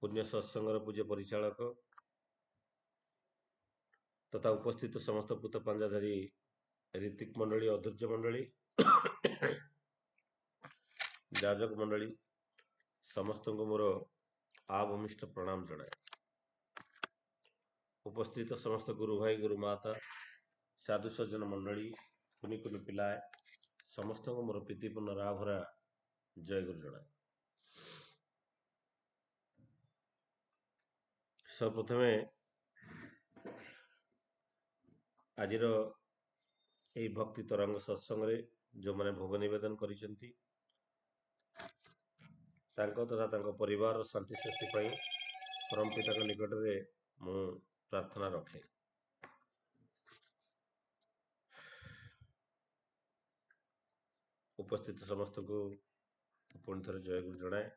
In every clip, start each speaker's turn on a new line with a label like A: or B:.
A: पुण्य सत्संगर पूज्य परिचालक तथा उपस्थित समस्त पूत पांजाधारी ऋतिक मंडली अधूर्य मंडली जाजक मंडली समस्त को मोर आवमिष्ट प्रणाम जनाए। उपस्थित समस्त गुरु भाई गुरु माता साधु सज्जन मंडली कुनि कुनि पिलाए समस्त को मोर प्रीतिपूर्ण राभरा जय गुरु जनाए। सर्वप्रथमे आजिर यही भक्ति तरंग सत्संग जो मैंने भोग निवेदन करिसेंती तथा परिवार शांति सृष्टि परम पिता निकट में मु प्रार्थना रखे। उपस्थित समस्त को पुणी थे जय गुरु जनाए।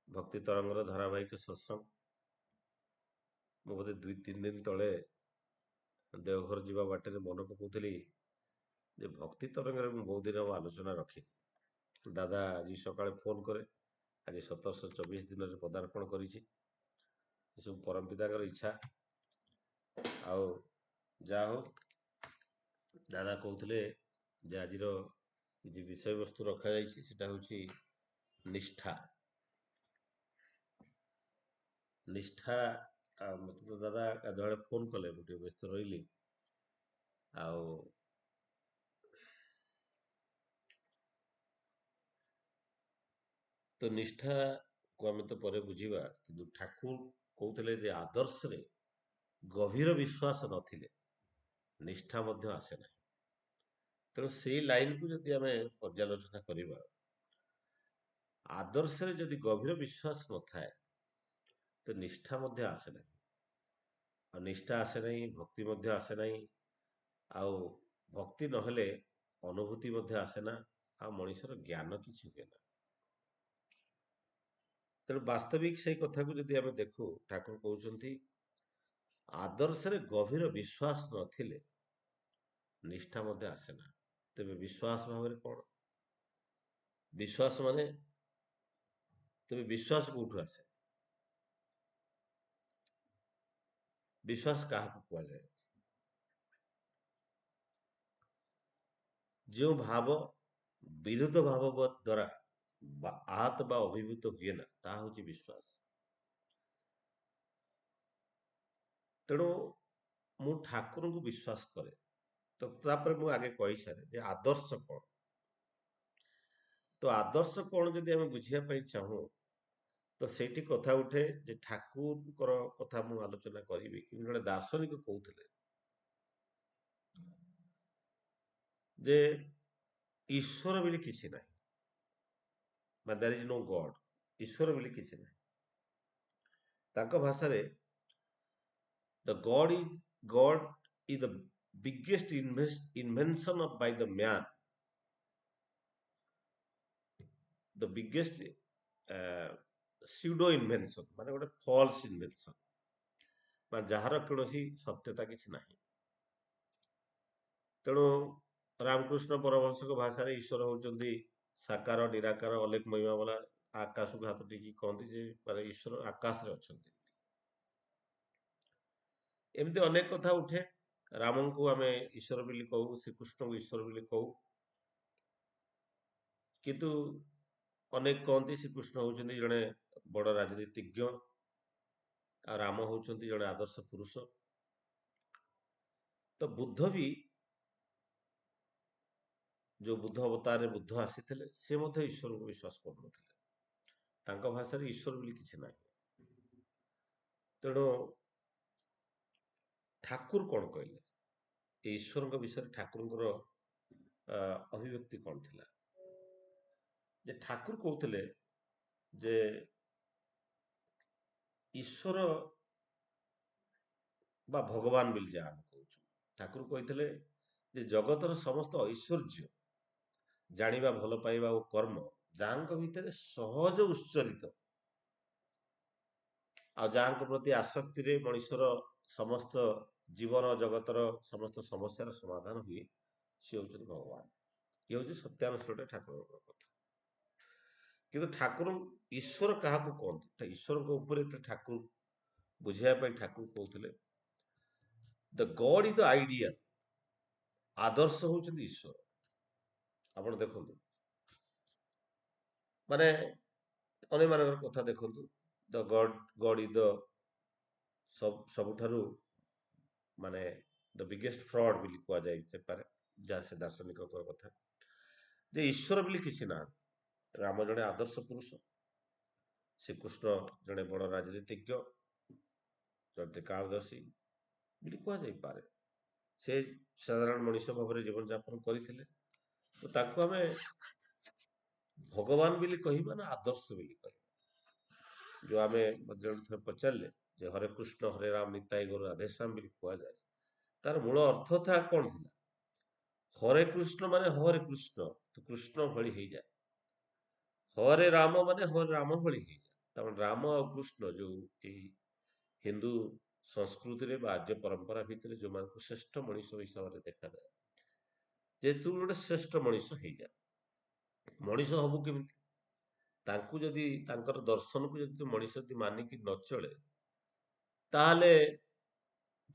A: भक्ति तरंगर धारावाहिक सत्संग मु बोधे 2-3 दिन तले देवघर जीवा बाटे मन पकाउली जे भक्ति तरंग बहुत दिन आलोचना रखी। दादा आज सकाଳେ फोन करे आज 1724 दिन में पदार्पण कर सब परम पिता इच्छा आओ जा हो दादा कहते आज विषय वस्तु रखा जाटा हूँ निष्ठा। निष्ठा मत तो दादा गाधुआ फोन कले मुझे व्यस्त रही तो निष्ठा को आम तो पर बुझा कि ठाकुर कहते आदर्श रे गभीर विश्वास नथिले निष्ठा मध्य आसे ना। तेणु से लाइन को जदि आम पर्यालोचना करवा आदर्श रे जदि गभीर विश्वास न थाए तो निष्ठा मध्य आसे ना। और निष्ठा आसे ना भक्ति मध्य आसे ना। आउ भक्ति नहेले अनुभूति मध्य आसे ना। आ मनीषर ज्ञान किसी हुए ना। तेणु वास्तविक से कथा को जदि आम देखु ठाकुर कहते आदर्श रे गभीर विश्वास नथिले निष्ठा मध्य आसे ना। तेरे विश्वास भाव कौन विश्वास माने तेरे विश्वास कौटू आसे विश्वास क्या कहुए जो भाव विरुद्ध भाव द्वारा आहत बा अभिभूत हुए ना ता हूँ विश्वास। तेणु मु ठाकुर को विश्वास करे तो तापर मु आगे कही सारे आदर्श कौन। तो आदर्श कौन जदि आम बुझापी चाहूँ तो सेठी कथा उठे जे ठाकुर कथा मु आलोचना करी कि जड़े दार्शनिक कहते जे ईश्वर बोली किसी ना देयर इज नो गॉड ईश्वर बोली किसी ना। तांको भाषा रे the God is the biggest invention of by the man the biggest pseudo invention माने गोटे फॉल्स इन्वेंशन मान जार कौन सत्यता किसी ना। तेणु रामकृष्ण परमहंस भाषा ईश्वर होउचंदी साकार निराकार अलेख महिमा वाला आकाश को हाथ टेकी कहते जे माने ईश्वर आकाश रे अछंती। एमती अनेक कथा उठे राम को आम ईश्वर बोली कहू श्रीकृष्ण को ईश्वर बोली कहू किंतु अनेक कहते श्रीकृष्ण होउचंदी जड़े बड़ राजनीतिज्ञ आ राम होउचंदी जड़े आदर्श पुरुष। तो बुद्ध भी जो बुद्ध अवतार बुद्ध आसी से ईश्वर को विश्वास कर भाषा ईश्वर बोली किसी ना। तेणु ठाकुर कौन कहले ईश्वर विषय ठाकुर अभिव्यक्ति कौन थिला जे ठाकुर कहते जे ईश्वर बा भगवान बोली जहाँ कहूँ ठाकुर कहते जे जगतर समस्त ऐश्वर्य जानिबा भल पाइबा और कर्म जहाँ भितर सहज उत्सरित आ जहाँ प्रति आसक्ति रे मनुष्यर समस्त जीवन जगतर समस्त समस्यार समाधान हुए सी हूँ भगवान। ये हूँ सत्यानुष्ठ ठाकुर कथा। କିନ୍ତୁ ଠାକୁର ଈଶ୍ୱର କାହାକୁ କହନ୍ତି, ଈଶ୍ୱରଙ୍କ ଉପରେ ଠାକୁର ବୁଝିବା ପାଇଁ ଠାକୁର କହୁଥିଲେ ଦ ଗଡ୍ ଇଜ ଦ ଆଇଡିଆ, ଆଦର୍ଶ ହଉଛନ୍ତି ଈଶ୍ୱର। ଆପଣ ଦେଖନ୍ତୁ, ମାନେ ଅନ୍ୟମାନଙ୍କର କଥା ଦେଖନ୍ତୁ, ଦ ଗଡ୍ ଇଜ ଦ ସବୁଠାରୁ ମାନେ ଦ ବିଗେଷ୍ଟ ଫ୍ରଡ୍ ବୋଲି କୁହାଯାଇପାରେ, ଯାହା ସେ ଦାର୍ଶନିକଙ୍କର କଥା, ଯେ ଈଶ୍ୱର ବୋଲି କିଛି ନାହାନ୍ତି। ରାମ ଜଣେ ଆଦର୍ଶ ପୁରୁଷ, ଶ୍ରୀକୃଷ୍ଣ ଜଣେ ବଡ଼ ରାଜନୀତିଜ୍ଞ, ଜଣେ କାଳଦର୍ଶୀ ବୋଲି କୁହାଯାଇପାରେ। ସେ ସାଧାରଣ ମଣିଷ ଭାବରେ ଜୀବନଯାପନ କରିଥିଲେ, ତ ତାଙ୍କୁ ଆମେ ଭଗବାନ ବୋଲି କହିବା ନା ଆଦର୍ଶ ବୋଲି କହିବା? ଯୋଉ ଆମେ ଜଣେ ଥରେ ପଚାରିଲେ ଯେ ହରେ କୃଷ୍ଣ ହରେ ରାମ ନିତାଇ ଗୌର ରାଧେଶ୍ୟାମ ବୋଲି କୁହାଯାଏ, ତାର ମୂଳ ଅର୍ଥ ତା କଣ ଥିଲା? ହରେ କୃଷ୍ଣ ମାନେ ହରେ କୃଷ୍ଣ, ତ କୃଷ୍ଣ ଭଳି ହେଇଯାଏ। ହରେ ରାମ ମାନେ ହରେ ରାମ ଭଳି ହେଇଯାଏ। ତାମାନେ ରାମ ଆଉ କୃଷ୍ଣ ଯୋଉ ଏଇ ହିନ୍ଦୁ ସଂସ୍କୃତିରେ ବା ଆର୍ଯ୍ୟ ପରମ୍ପରା ଭିତରେ ଯୋଉମାନଙ୍କୁ ଶ୍ରେଷ୍ଠ ମଣିଷ ହିସାବରେ ଦେଖାଯାଏ, ଯେ ତୁ ଗୋଟେ ଶ୍ରେଷ୍ଠ ମଣିଷ ହେଇଯା। ମଣିଷ ହବୁ କେମିତି? ତାଙ୍କୁ ଯଦି ତାଙ୍କର ଦର୍ଶନକୁ ଯଦି ତୁ ମଣିଷ ଯଦି ମାନିକି ନ ଚଳେ, ତାହେଲେ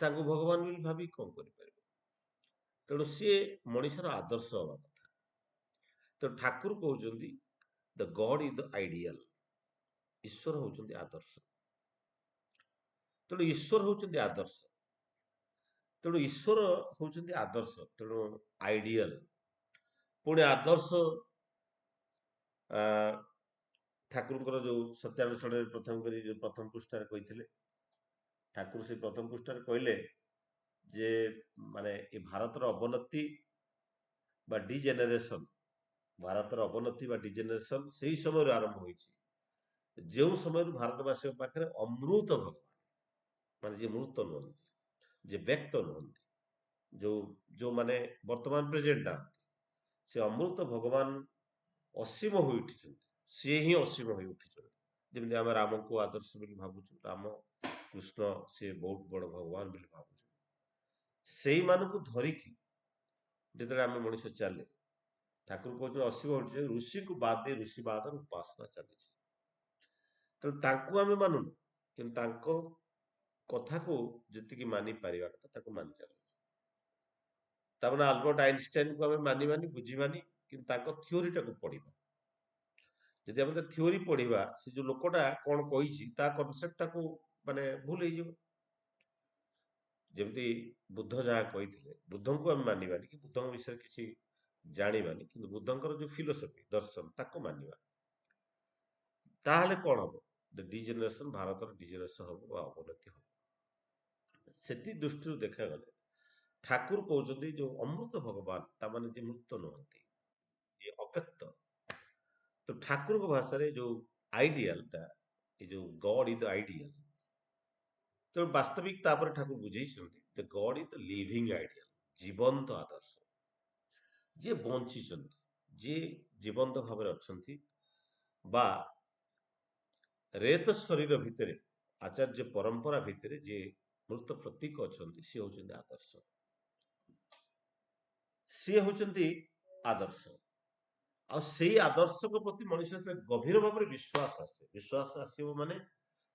A: ତାଙ୍କୁ ଭଗବାନ ବୋଲି ଭାବି କଣ କରିପାରିବ? ତେଣୁ ସିଏ ମଣିଷର ଆଦର୍ଶ ହବା କଥା। ତେଣୁ ଠାକୁର କହୁଛନ୍ତି ଦ ଗଡ୍ ଇଜ ଦ ଆଇଡିଆଲ, ଈଶ୍ୱର ହଉଛନ୍ତି ଆଦର୍ଶ। ତେଣୁ ଈଶ୍ୱର ହଉଛନ୍ତି ଆଦର୍ଶ, ତେଣୁ ଈଶ୍ୱର ହଉଛନ୍ତି ଆଦର୍ଶ, ତେଣୁ ଆଇଡିଆଲ। ପୁଣି ଆଦର୍ଶ ଆ ଠାକୁରଙ୍କର ଯୋଉ ସତ୍ୟାନ୍ୱେଷଣରେ ପ୍ରଥମ କରି ଯୋଉ ପ୍ରଥମ ପୃଷ୍ଠାରେ କହିଥିଲେ, ଠାକୁର ସେ ପ୍ରଥମ ପୃଷ୍ଠାରେ କହିଲେ ଯେ ମାନେ ଏ ଭାରତର ଅବନତି ବା ଡିଜେନେରେସନ, ଭାରତର ଅବନତି ବା ଡିଜେନେରେସନ ସେଇ ସମୟରୁ ଆରମ୍ଭ ହୋଇଛି, ଯେଉଁ ସମୟରୁ ଭାରତବାସୀଙ୍କ ପାଖରେ ଅମୃତ ଭଗବାନ, ମାନେ ଯିଏ ମୃତ ନୁହନ୍ତି, ଯିଏ ବ୍ୟକ୍ତ ନୁହନ୍ତି, ଯୋଉମାନେ ବର୍ତ୍ତମାନ ପ୍ରେଜେଣ୍ଟ ନାହାନ୍ତି, ସେ ଅମୃତ ଭଗବାନ ଅସୀମ ହୋଇ ଉଠିଛନ୍ତି। ସିଏ ହିଁ ଅସୀମ ହୋଇ ଉଠିଛନ୍ତି। ଯେମିତି ଆମେ ରାମକୁ ଆଦର୍ଶ ବୋଲି ଭାବୁଛୁ, ରାମ କୃଷ୍ଣ ସିଏ ବହୁତ ବଡ ଭଗବାନ ବୋଲି ଭାବୁଛୁ। ସେଇମାନଙ୍କୁ ଧରିକି ଯେତେବେଳେ ଆମେ ମଣିଷ ଚାଲେ, ଠାକୁର କହୁଛନ୍ତି ଅସୀମ ଉଠିଛନ୍ତି, ଋଷିକୁ ବାଦ ଦେଇ ଋଷିବାଦର ଉପାସନା ଚାଲିଛି। ତେଣୁ ତାଙ୍କୁ ଆମେ ମାନୁନୁ, କିନ୍ତୁ ତାଙ୍କ କଥାକୁ ଯେତିକି ମାନି ପାରିବା କଥା ତାକୁ ମାନି ଚାଲୁଛୁ। ତାମାନେ ଆଲବର୍ଟ ଆଇନଷ୍ଟାଇନକୁ ଆମେ ମାନିବାନି, ବୁଝିବାନି, କିନ୍ତୁ ତାଙ୍କ ଥିଓରିଟାକୁ ପଢିବା। ଯଦି ଆମେ ତା ଥିଓରି ପଢିବା, ସେ ଯୋଉ ଲୋକଟା କଣ କହିଛି ତା କନସେପ୍ଟଟାକୁ ମାନେ ଭୁଲ ହେଇଯିବ। ଯେମିତି ବୁଦ୍ଧ ଯାହା କହିଥିଲେ, ବୁଦ୍ଧଙ୍କୁ ଆମେ ମାନିବାନି କି ବୁଦ୍ଧଙ୍କ ବିଷୟରେ କିଛି ଜାଣିବାନି, କିନ୍ତୁ ବୁଦ୍ଧଙ୍କର ଯୋଉ ଫିଲୋସଫି ଦର୍ଶନ ତାକୁ ମାନିବା, ତାହେଲେ କଣ ହବ? ଡିଜେନେରେସନ, ଭାରତର ଡିଜେନେରେସନ ହବ ବା ଅବନତି ହବ। ସେଠି ଦୃଷ୍ଟିରୁ ଦେଖାଗଲେ ଠାକୁର କହୁଛନ୍ତି ଯୋଉ ଅମୃତ ଭଗବାନ, ତାମାନେ ଯେ ମୃତ ନୁହନ୍ତି, ଯିଏ ଅବ୍ୟକ୍ତ, ତ ଠାକୁରଙ୍କ ଭାଷାରେ ଯୋଉ ଆଇଡିଆଲଟା, ଏ ଯୋଉ ଗଡ୍ ଇଜ ଦ ଆଇଡିଆଲ, ତେଣୁ ବାସ୍ତବିକ ତାପରେ ଠାକୁର ବୁଝେଇଛନ୍ତି ଦ ଗଡ୍ ଇଜ ଦ ଲିଭିଂ ଆଇଡିଆଲ, ଜୀବନ୍ତ ଆଦର୍ଶ, ଯିଏ ବଞ୍ଚିଛନ୍ତି, ଯିଏ ଜୀବନ୍ତ ଭାବରେ ଅଛନ୍ତି, ବା ରେତ ଶରୀର ଭିତରେ ଆଚାର୍ଯ୍ୟ ପରମ୍ପରା ଭିତରେ ଯିଏ ମୃତ ପ୍ରତୀକ ଅଛନ୍ତି, ସିଏ ହଉଛନ୍ତି ଆଦର୍ଶ। ସିଏ ହଉଛନ୍ତି ଆଦର୍ଶ। ଆଉ ସେଇ ଆଦର୍ଶଙ୍କ ପ୍ରତି ମଣିଷ ଯେତେବେଳେ ଗଭୀର ଭାବରେ ବିଶ୍ୱାସ ଆସେ, ବିଶ୍ୱାସ ଆସିବ ମାନେ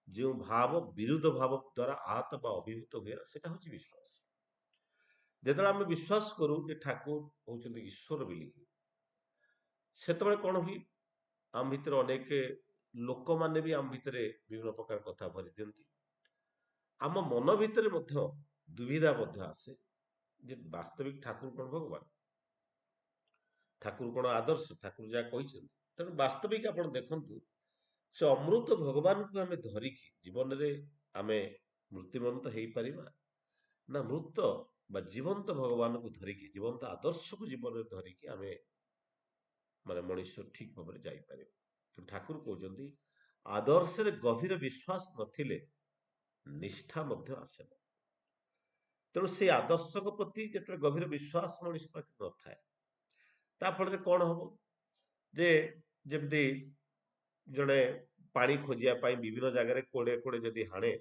A: ଯେଉଁ ଭାବ ବିରୁଦ୍ଧ ଭାବ ଦ୍ୱାରା ଆହତ ବା ଅଭିଭୂତ ହୁଏ, ସେଟା ହଉଛି ବିଶ୍ୱାସ। ଯେତେବେଳେ ଆମେ ବିଶ୍ୱାସ କରୁ ଯେ ଠାକୁର ହଉଛନ୍ତି ଈଶ୍ୱର ବୋଲି, ସେତେବେଳେ କଣ ହୁଏ? ଆମ ଭିତରେ ଅନେକ ଲୋକମାନେ ବି ଆମ ଭିତରେ ବିଭିନ୍ନ ପ୍ରକାର କଥା ଭରି ଦିଅନ୍ତି। ଆମ ମନ ଭିତରେ ମଧ୍ୟ ଦୁବିଧା ମଧ୍ୟ ଆସେ ଯେ ବାସ୍ତବିକ ଠାକୁର କଣ ଭଗବାନ, ଠାକୁର କଣ ଆଦର୍ଶ, ଠାକୁର ଯାହା କହିଛନ୍ତି। ତେଣୁ ବାସ୍ତବିକ ଆପଣ ଦେଖନ୍ତୁ, ସେ ଅମୃତ ଭଗବାନଙ୍କୁ ଆମେ ଧରିକି ଜୀବନରେ ଆମେ ମୃତ୍ୟୁବନ୍ତ ହେଇପାରିବା ନା ମୃତ ବା ଜୀବନ୍ତ ଭଗବାନଙ୍କୁ ଧରିକି, ଜୀବନ୍ତ ଆଦର୍ଶକୁ ଜୀବନରେ ଧରିକି ଆମେ ମାନେ ମଣିଷ ଠିକ ଭାବରେ ଯାଇପାରିବ। ଠାକୁର କହୁଛନ୍ତି ଆଦର୍ଶରେ ଗଭୀର ବିଶ୍ୱାସ ନଥିଲେ ନିଷ୍ଠା ମଧ୍ୟ ଆସେ ନା। ତେଣୁ ସେଇ ଆଦର୍ଶଙ୍କ ପ୍ରତି ଯେତେବେଳେ ଗଭୀର ବିଶ୍ୱାସ ମଣିଷ ପାଖରେ ନଥାଏ, ତା ଫଳରେ କଣ ହବ? ଯେ ଯେମିତି ଜଣେ ପାଣି ଖୋଜିବା ପାଇଁ ବିଭିନ୍ନ ଜାଗାରେ କୋଡେ କୋଡେ ଯଦି ହାଣେ,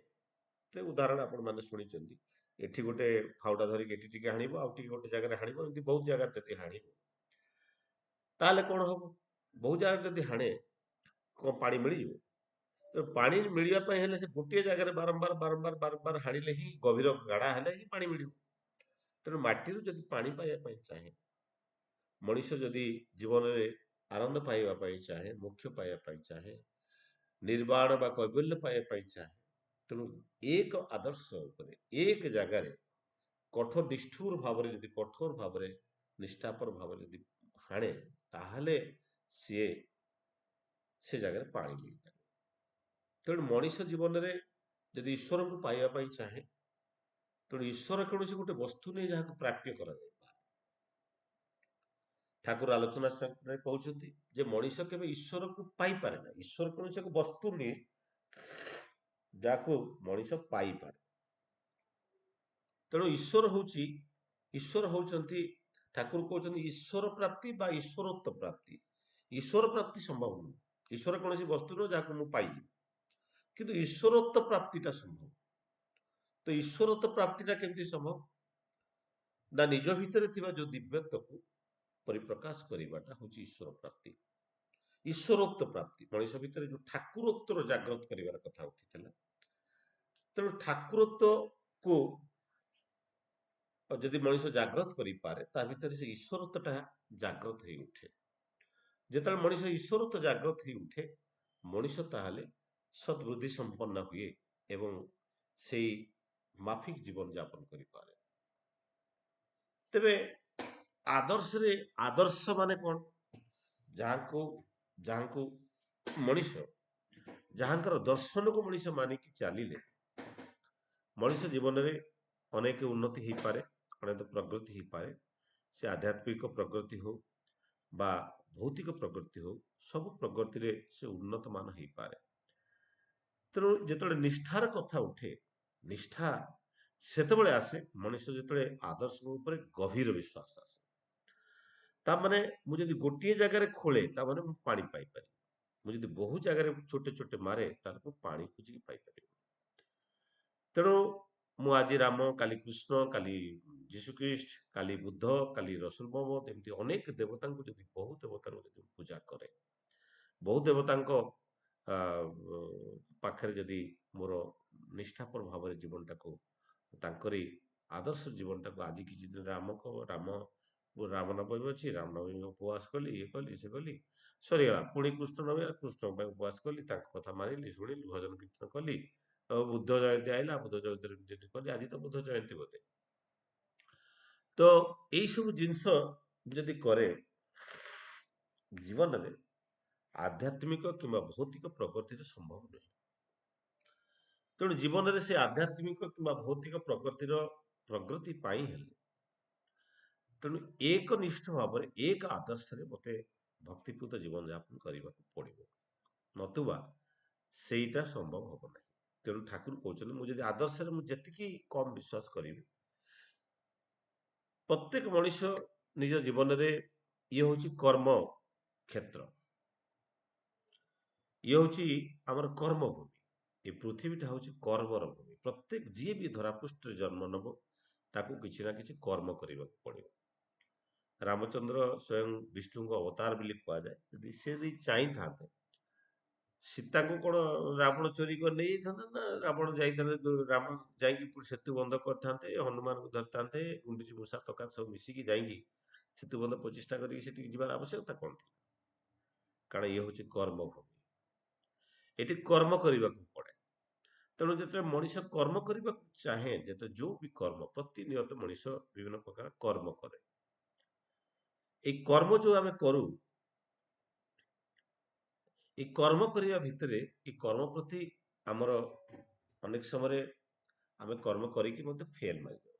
A: ତ ଉଦାହରଣ ଆପଣ ମାନେ ଶୁଣିଛନ୍ତି, ଏଠି ଗୋଟେ ଫାଉଡା ଧରିକି ଏଠି ଟିକେ ହାଣିବ, ଆଉ ଟିକେ ଗୋଟେ ଜାଗାରେ ହାଣିବ, ଏମିତି ବହୁତ ଜାଗାରେ ଯଦି ହାଣିବ, ତାହେଲେ କଣ ହବ? ବହୁ ଜାଗାରେ ଯଦି ହାଣେ, କ'ଣ ପାଣି ମିଳିଯିବ? ତେଣୁ ପାଣି ମିଳିବା ପାଇଁ ହେଲେ ସେ ଗୋଟିଏ ଜାଗାରେ ବାରମ୍ବାର ବାରମ୍ବାର ବାରମ୍ବାର ହାଣିଲେ ହିଁ ଗଭୀର ଗାଢ଼ା ହେଲେ ହିଁ ପାଣି ମିଳିବ। ତେଣୁ ମାଟିରୁ ଯଦି ପାଣି ପାଇବା ପାଇଁ ଚାହେଁ, ମଣିଷ ଯଦି ଜୀବନରେ ଆନନ୍ଦ ପାଇବା ପାଇଁ ଚାହେଁ, ମୋକ୍ଷ ପାଇବା ପାଇଁ ଚାହେଁ, ନିର୍ବାଣ ବା କୈବଲ୍ୟ ପାଇବା ପାଇଁ ଚାହେଁ, ତେଣୁ ଏକ ଆଦର୍ଶ ଉପରେ ଏକ ଜାଗାରେ କଠୋର ଭାବରେ ନିଷ୍ଠାପର ଭାବରେ ଯଦି ହାଣେ, ତାହେଲେ ସିଏ ସେ ଜାଗାରେ ପାଣି ମିଳିଥାଏ। ତେଣୁ ମଣିଷ ଜୀବନରେ ଯଦି ଈଶ୍ୱରଙ୍କୁ ପାଇବା ପାଇଁ ଚାହେଁ, ତେଣୁ ଈଶ୍ୱର କୌଣସି ଗୋଟେ ବସ୍ତୁ ନେଇ ଯାହାକୁ ପ୍ରାପ୍ୟ କରାଯାଇପାରେ। ଠାକୁର ଆଲୋଚନା ରେ କହୁଛନ୍ତି ଯେ ମଣିଷ କେବେ ଈଶ୍ୱରକୁ ପାଇପାରେ ନା। ଈଶ୍ୱର କୌଣସି ଏକ ବସ୍ତୁ ନୁହେଁ ଯାହାକୁ ମଣିଷ ପାଇପାରେ। ତେଣୁ ଈଶ୍ୱର ହଉଛନ୍ତି, ଠାକୁର କହୁଛନ୍ତି ଈଶ୍ୱର ପ୍ରାପ୍ତି ବା ଈଶ୍ୱରତ୍ୱ ପ୍ରାପ୍ତି। ଈଶ୍ୱର ପ୍ରାପ୍ତି ସମ୍ଭବ ନୁହେଁ। ଈଶ୍ୱର କୌଣସି ବସ୍ତୁ ନୁହେଁ ଯାହାକୁ ମୁଁ ପାଇଯିବି, କିନ୍ତୁ ଈଶ୍ୱରତ୍ୱ ପ୍ରାପ୍ତିଟା ସମ୍ଭବ। ତ ଈଶ୍ୱରତ୍ୱ ପ୍ରାପ୍ତିଟା କେମିତି ସମ୍ଭବ? ନା ନିଜ ଭିତରେ ଥିବା ଯୋଉ ଦିବ୍ୟତ୍ୱକୁ ପରିପ୍ରକାଶ କରିବାଟା ହଉଛି ଈଶ୍ୱର ପ୍ରାପ୍ତି। ଈଶ୍ୱରତ୍ୱ ପ୍ରାପ୍ତି ମଣିଷ ଭିତରେ ଯୋଉ ଠାକୁରତ୍ୱର ଜାଗ୍ରତ କରିବାର କଥା ଉଠିଥିଲା। ତେଣୁ ଠାକୁରତ୍ୱକୁ ଯଦି ମଣିଷ ଜାଗ୍ରତ କରିପାରେ, ତା ଭିତରେ ସେ ଈଶ୍ୱରତ୍ୱଟା ଜାଗ୍ରତ ହେଇ ଉଠେ। ଯେତେବେଳେ ମଣିଷ ଈଶ୍ୱରତ୍ୱ ଜାଗ୍ରତ ହେଇ ଉଠେ, ମଣିଷ ତାହେଲେ ସଦ୍ବୁଦ୍ଧି ସମ୍ପନ୍ନ ହୁଏ ଏବଂ ସେଇ ମାଫିକ ଜୀବନ ଯାପନ କରିପାରେ। ତେବେ ଆଦର୍ଶ ମାନେ କ'ଣ? ଯାହାଙ୍କୁ ମଣିଷ, ଯାହାଙ୍କର ଦର୍ଶନକୁ ମଣିଷ ମାନିକି ଚାଲିଲେ ମଣିଷ ଜୀବନରେ ଅନେକ ଉନ୍ନତି ହେଇପାରେ, ଅନେକ ପ୍ରଗତି ହେଇପାରେ। ସେ ଆଧ୍ୟାତ୍ମିକ ପ୍ରଗତି ହଉ ବା ଭୌତିକ ପ୍ରଗତି ହଉ, ସବୁ ପ୍ରଗତିରେ ସେ ଉନ୍ନତ ମାନ ହେଇପାରେ। ତେଣୁ ଯେତେବେଳେ ନିଷ୍ଠାର କଥା ଉଠେ, ନିଷ୍ଠା ସେତେବେଳେ ଆସେ ମଣିଷ ଯେତେବେଳେ ଆଦର୍ଶ ଉପରେ ଗଭୀର ବିଶ୍ୱାସ ଆସେ। ତାମାନେ ମୁଁ ଯଦି ଗୋଟିଏ ଜାଗାରେ ଖୋଳେ, ତାମାନେ ମୁଁ ପାଣି ପାଇପାରିବି। ମୁଁ ଯଦି ବହୁ ଜାଗାରେ ଛୋଟେ ଛୋଟେ ମାରେ, ତାହେଲେ ମୁଁ ପାଣି ଖୋଜିକି ପାଇପାରିବି। ତେଣୁ ମୁଁ ଆଜି ରାମ, କାଲି କୃଷ୍ଣ, କାଲି ଯୀଶୁଖ୍ରୀଷ୍ଟ, କାଲି ବୁଦ୍ଧ, କାଲି ରସୁଲ ମହମ୍ମଦ, ଏମିତି ଅନେକ ଦେବତାଙ୍କୁ ଯଦି ବହୁ ଦେବତାଙ୍କୁ ଯଦି ପୂଜା କରେ, ବହୁ ଦେବତାଙ୍କ ପାଖରେ ଯଦି ମୋର ନିଷ୍ଠାପର ଭାବରେ ଜୀବନଟାକୁ, ତାଙ୍କରି ଆଦର୍ଶ ଜୀବନଟାକୁ, ଆଜି କିଛି ଦିନ ରାମନବମୀ ଅଛି, ରାମନବମୀ ଉପବାସ କଲି, ଇଏ କଲି ସେ କଲି, ସରିଗଲା। ପୁଣି କୃଷ୍ଣ ନବମୀ, କୃଷ୍ଣଙ୍କ ପାଇଁ ଉପବାସ କଲି, ତାଙ୍କ କଥା ମାନିଲି, ଶୁଣିଲି, ଭଜନ କୀର୍ତ୍ତନ କଲି। ଆଉ ବୁଦ୍ଧ ଜୟନ୍ତୀ ଆଇଲା, ବୁଦ୍ଧ ଜୟନ୍ତୀ କଲି। ଆଜି ତ ବୁଦ୍ଧ ଜୟନ୍ତୀ ବୋଧେ। ତ ଏଇ ସବୁ ଜିନିଷ ଯଦି କରେ, ଜୀବନରେ ଆଧ୍ୟାତ୍ମିକ କିମ୍ବା ଭୌତିକ ପ୍ରଗତିରେ ସମ୍ଭବ ନୁହେଁ। ତେଣୁ ଜୀବନରେ ସେ ଆଧ୍ୟାତ୍ମିକ କିମ୍ବା ଭୌତିକ ପ୍ରଗତି ପାଇଁ ହେଲେ, ତେଣୁ ଏକନିଷ୍ଠ ଭାବରେ ଏକ ଆଦର୍ଶରେ ମତେ ଭକ୍ତିପୂତ ଜୀବନଯାପନ କରିବାକୁ ପଡିବ, ନତୁବା ସେଇଟା ସମ୍ଭବ ହବ ନାହିଁ। ତେଣୁ ଠାକୁର କହୁଛନ୍ତି, ମୁଁ ଯଦି ଆଦର୍ଶରେ ମୁଁ ଯେତିକି କମ ବିଶ୍ୱାସ କରିବି, ପ୍ରତ୍ୟେକ ମଣିଷ ନିଜ ଜୀବନରେ ଇଏ ହଉଛି କର୍ମ କ୍ଷେତ୍ର, ଇଏ ହଉଛି ଆମର କର୍ମଭୂମି। ଏ ପୃଥିବୀଟା ହଉଛି କର୍ମର ଭୂମି। ପ୍ରତ୍ୟେକ ଯିଏ ବି ଧରାପୃଷ୍ଠରେ ଜନ୍ମ ନେବ, ତାକୁ କିଛି ନା କିଛି କର୍ମ କରିବାକୁ ପଡିବ। ରାମଚନ୍ଦ୍ର ସ୍ୱୟଂ ବିଷ୍ଣୁଙ୍କ ଅବତାର ବୋଲି କୁହାଯାଏ। ଯଦି ସେ ଯଦି ଚାହିଁଥାନ୍ତେ, ସୀତାଙ୍କୁ କ'ଣ ରାବଣ ଚୋରି କରି ନେଇଯାଇଥାନ୍ତେ ନା ରାବଣ ଯାଇଥାନ୍ତେ, ରାମ ଯାଇକି ସେତୁ ବନ୍ଧ କରିଥାନ୍ତେ, ହନୁମାନଙ୍କୁ ଧରିଥାନ୍ତେ, ଗୁଣ୍ଡୁଚି ମୂଷା ତକାତ ସବୁ ମିଶିକି ଯାଇକି ସେତୁ ବନ୍ଧ ପ୍ରଚେଷ୍ଟା କରିକି ସେଠିକି ଯିବାର ଆବଶ୍ୟକତା କ'ଣ ଥିଲା? କାରଣ ଇଏ ହଉଛି କର୍ମଭୂମି, ଏଠି କର୍ମ କରିବାକୁ ପଡେ। ତେଣୁ ଯେତେବେଳେ ମଣିଷ କର୍ମ କରିବାକୁ ଚାହେଁ, ଯେତେବେଳେ ଯୋଉ ବି କର୍ମ, ପ୍ରତିନିୟତ ମଣିଷ ବିଭିନ୍ନ ପ୍ରକାର କର୍ମ କରେ। ଏଇ କର୍ମ ଯୋଉ ଆମେ କରୁ, এই କର୍ମ କରିବା ଭିତରେ এই କର୍ମ ପ୍ରତି ଆମର ଅନେକ ସମୟରେ ଆମେ କର୍ମ କରିକି ମଧ୍ୟ ଫେଲ ମାରିଯାଉ।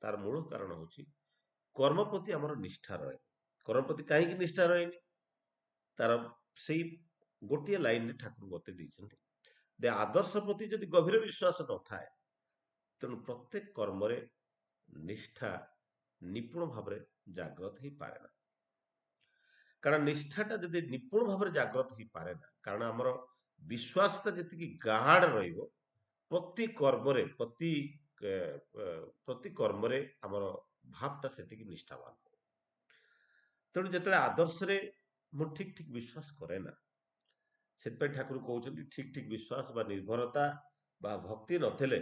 A: ତାର ମୂଳ କାରଣ ହଉଛି କର୍ମ ପ୍ରତି ଆମର ନିଷ୍ଠା ରହେ। କର୍ମ ପ୍ରତି କାହିଁକି ନିଷ୍ଠା ରହେନି? ତାର ସେଇ ଗୋଟିଏ ଲାଇନରେ ଠାକୁର ବତେଇ ଦେଇଛନ୍ତି, ଯେ ଆଦର୍ଶ ପ୍ରତି ଯଦି ଗଭୀର ବିଶ୍ୱାସ ନଥାଏ, ତେଣୁ ପ୍ରତ୍ୟେକ କର୍ମରେ ନିଷ୍ଠା ନିପୁଣ ଭାବରେ ଜାଗ୍ରତ ହେଇପାରେ ନା। କାରଣ ନିଷ୍ଠାଟା ଯଦି ନିପୁଣ ଭାବରେ ଜାଗ୍ରତ ହେଇପାରେ ନା, କାରଣ ଆମର ବିଶ୍ୱାସଟା ଯେତିକି ଗାହାଡ ରହିବ, ପ୍ରତି କର୍ମରେ ପ୍ରତି କର୍ମରେ ଆମର ଭାବଟା ସେତିକି ନିଷ୍ଠାବାନ ହେବ। ତେଣୁ ଯେତେବେଳେ ଆଦର୍ଶରେ ମୁଁ ଠିକ ବିଶ୍ୱାସ କରେ ନା, ସେଥିପାଇଁ ଠାକୁର କହୁଛନ୍ତି ଠିକ ଠିକ ବିଶ୍ୱାସ ବା ନିର୍ଭରତା ବା ଭକ୍ତି ନଥିଲେ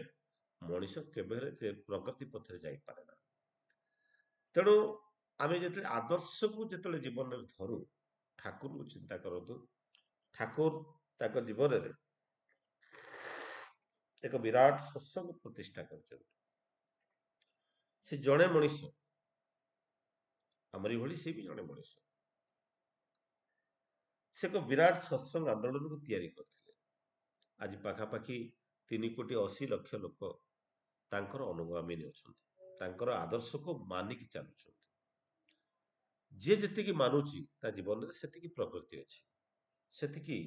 A: ମଣିଷ କେବେ ହେଲେ ସେ ପ୍ରଗତି ପଥରେ ଯାଇପାରେ ନା। ତେଣୁ ଆମେ ଯେତେବେଳେ ଆଦର୍ଶକୁ ଯେତେବେଳେ ଜୀବନରେ ଧରୁ, ଠାକୁରଙ୍କୁ ଚିନ୍ତା କରନ୍ତୁ। ଠାକୁର ତାଙ୍କ ଜୀବନରେ ଏକ ବିରାଟ ସତ୍ସଙ୍ଗ ପ୍ରତିଷ୍ଠା କରିଛନ୍ତି। ସେ ଜଣେ ମଣିଷ, ଆମରି ଭଳି ସେ ବି ଜଣେ ମଣିଷ। ସେ ଏକ ବିରାଟ ସତ୍ସଙ୍ଗ ଆନ୍ଦୋଳନକୁ ତିଆରି କରିଥିଲେ। ଆଜି ପାଖାପାଖି 3,80,00,000 ଲୋକ ତାଙ୍କର ଅନୁଗାମୀ ଅଛନ୍ତି, ତାଙ୍କର ଆଦର୍ଶକୁ ମାନିକି ଚାଲୁଛନ୍ତି। ଯିଏ ଯେତିକି ମାନୁଛି ତା ଜୀବନରେ ସେତିକି ପ୍ରଗତି ଅଛି, ସେତିକି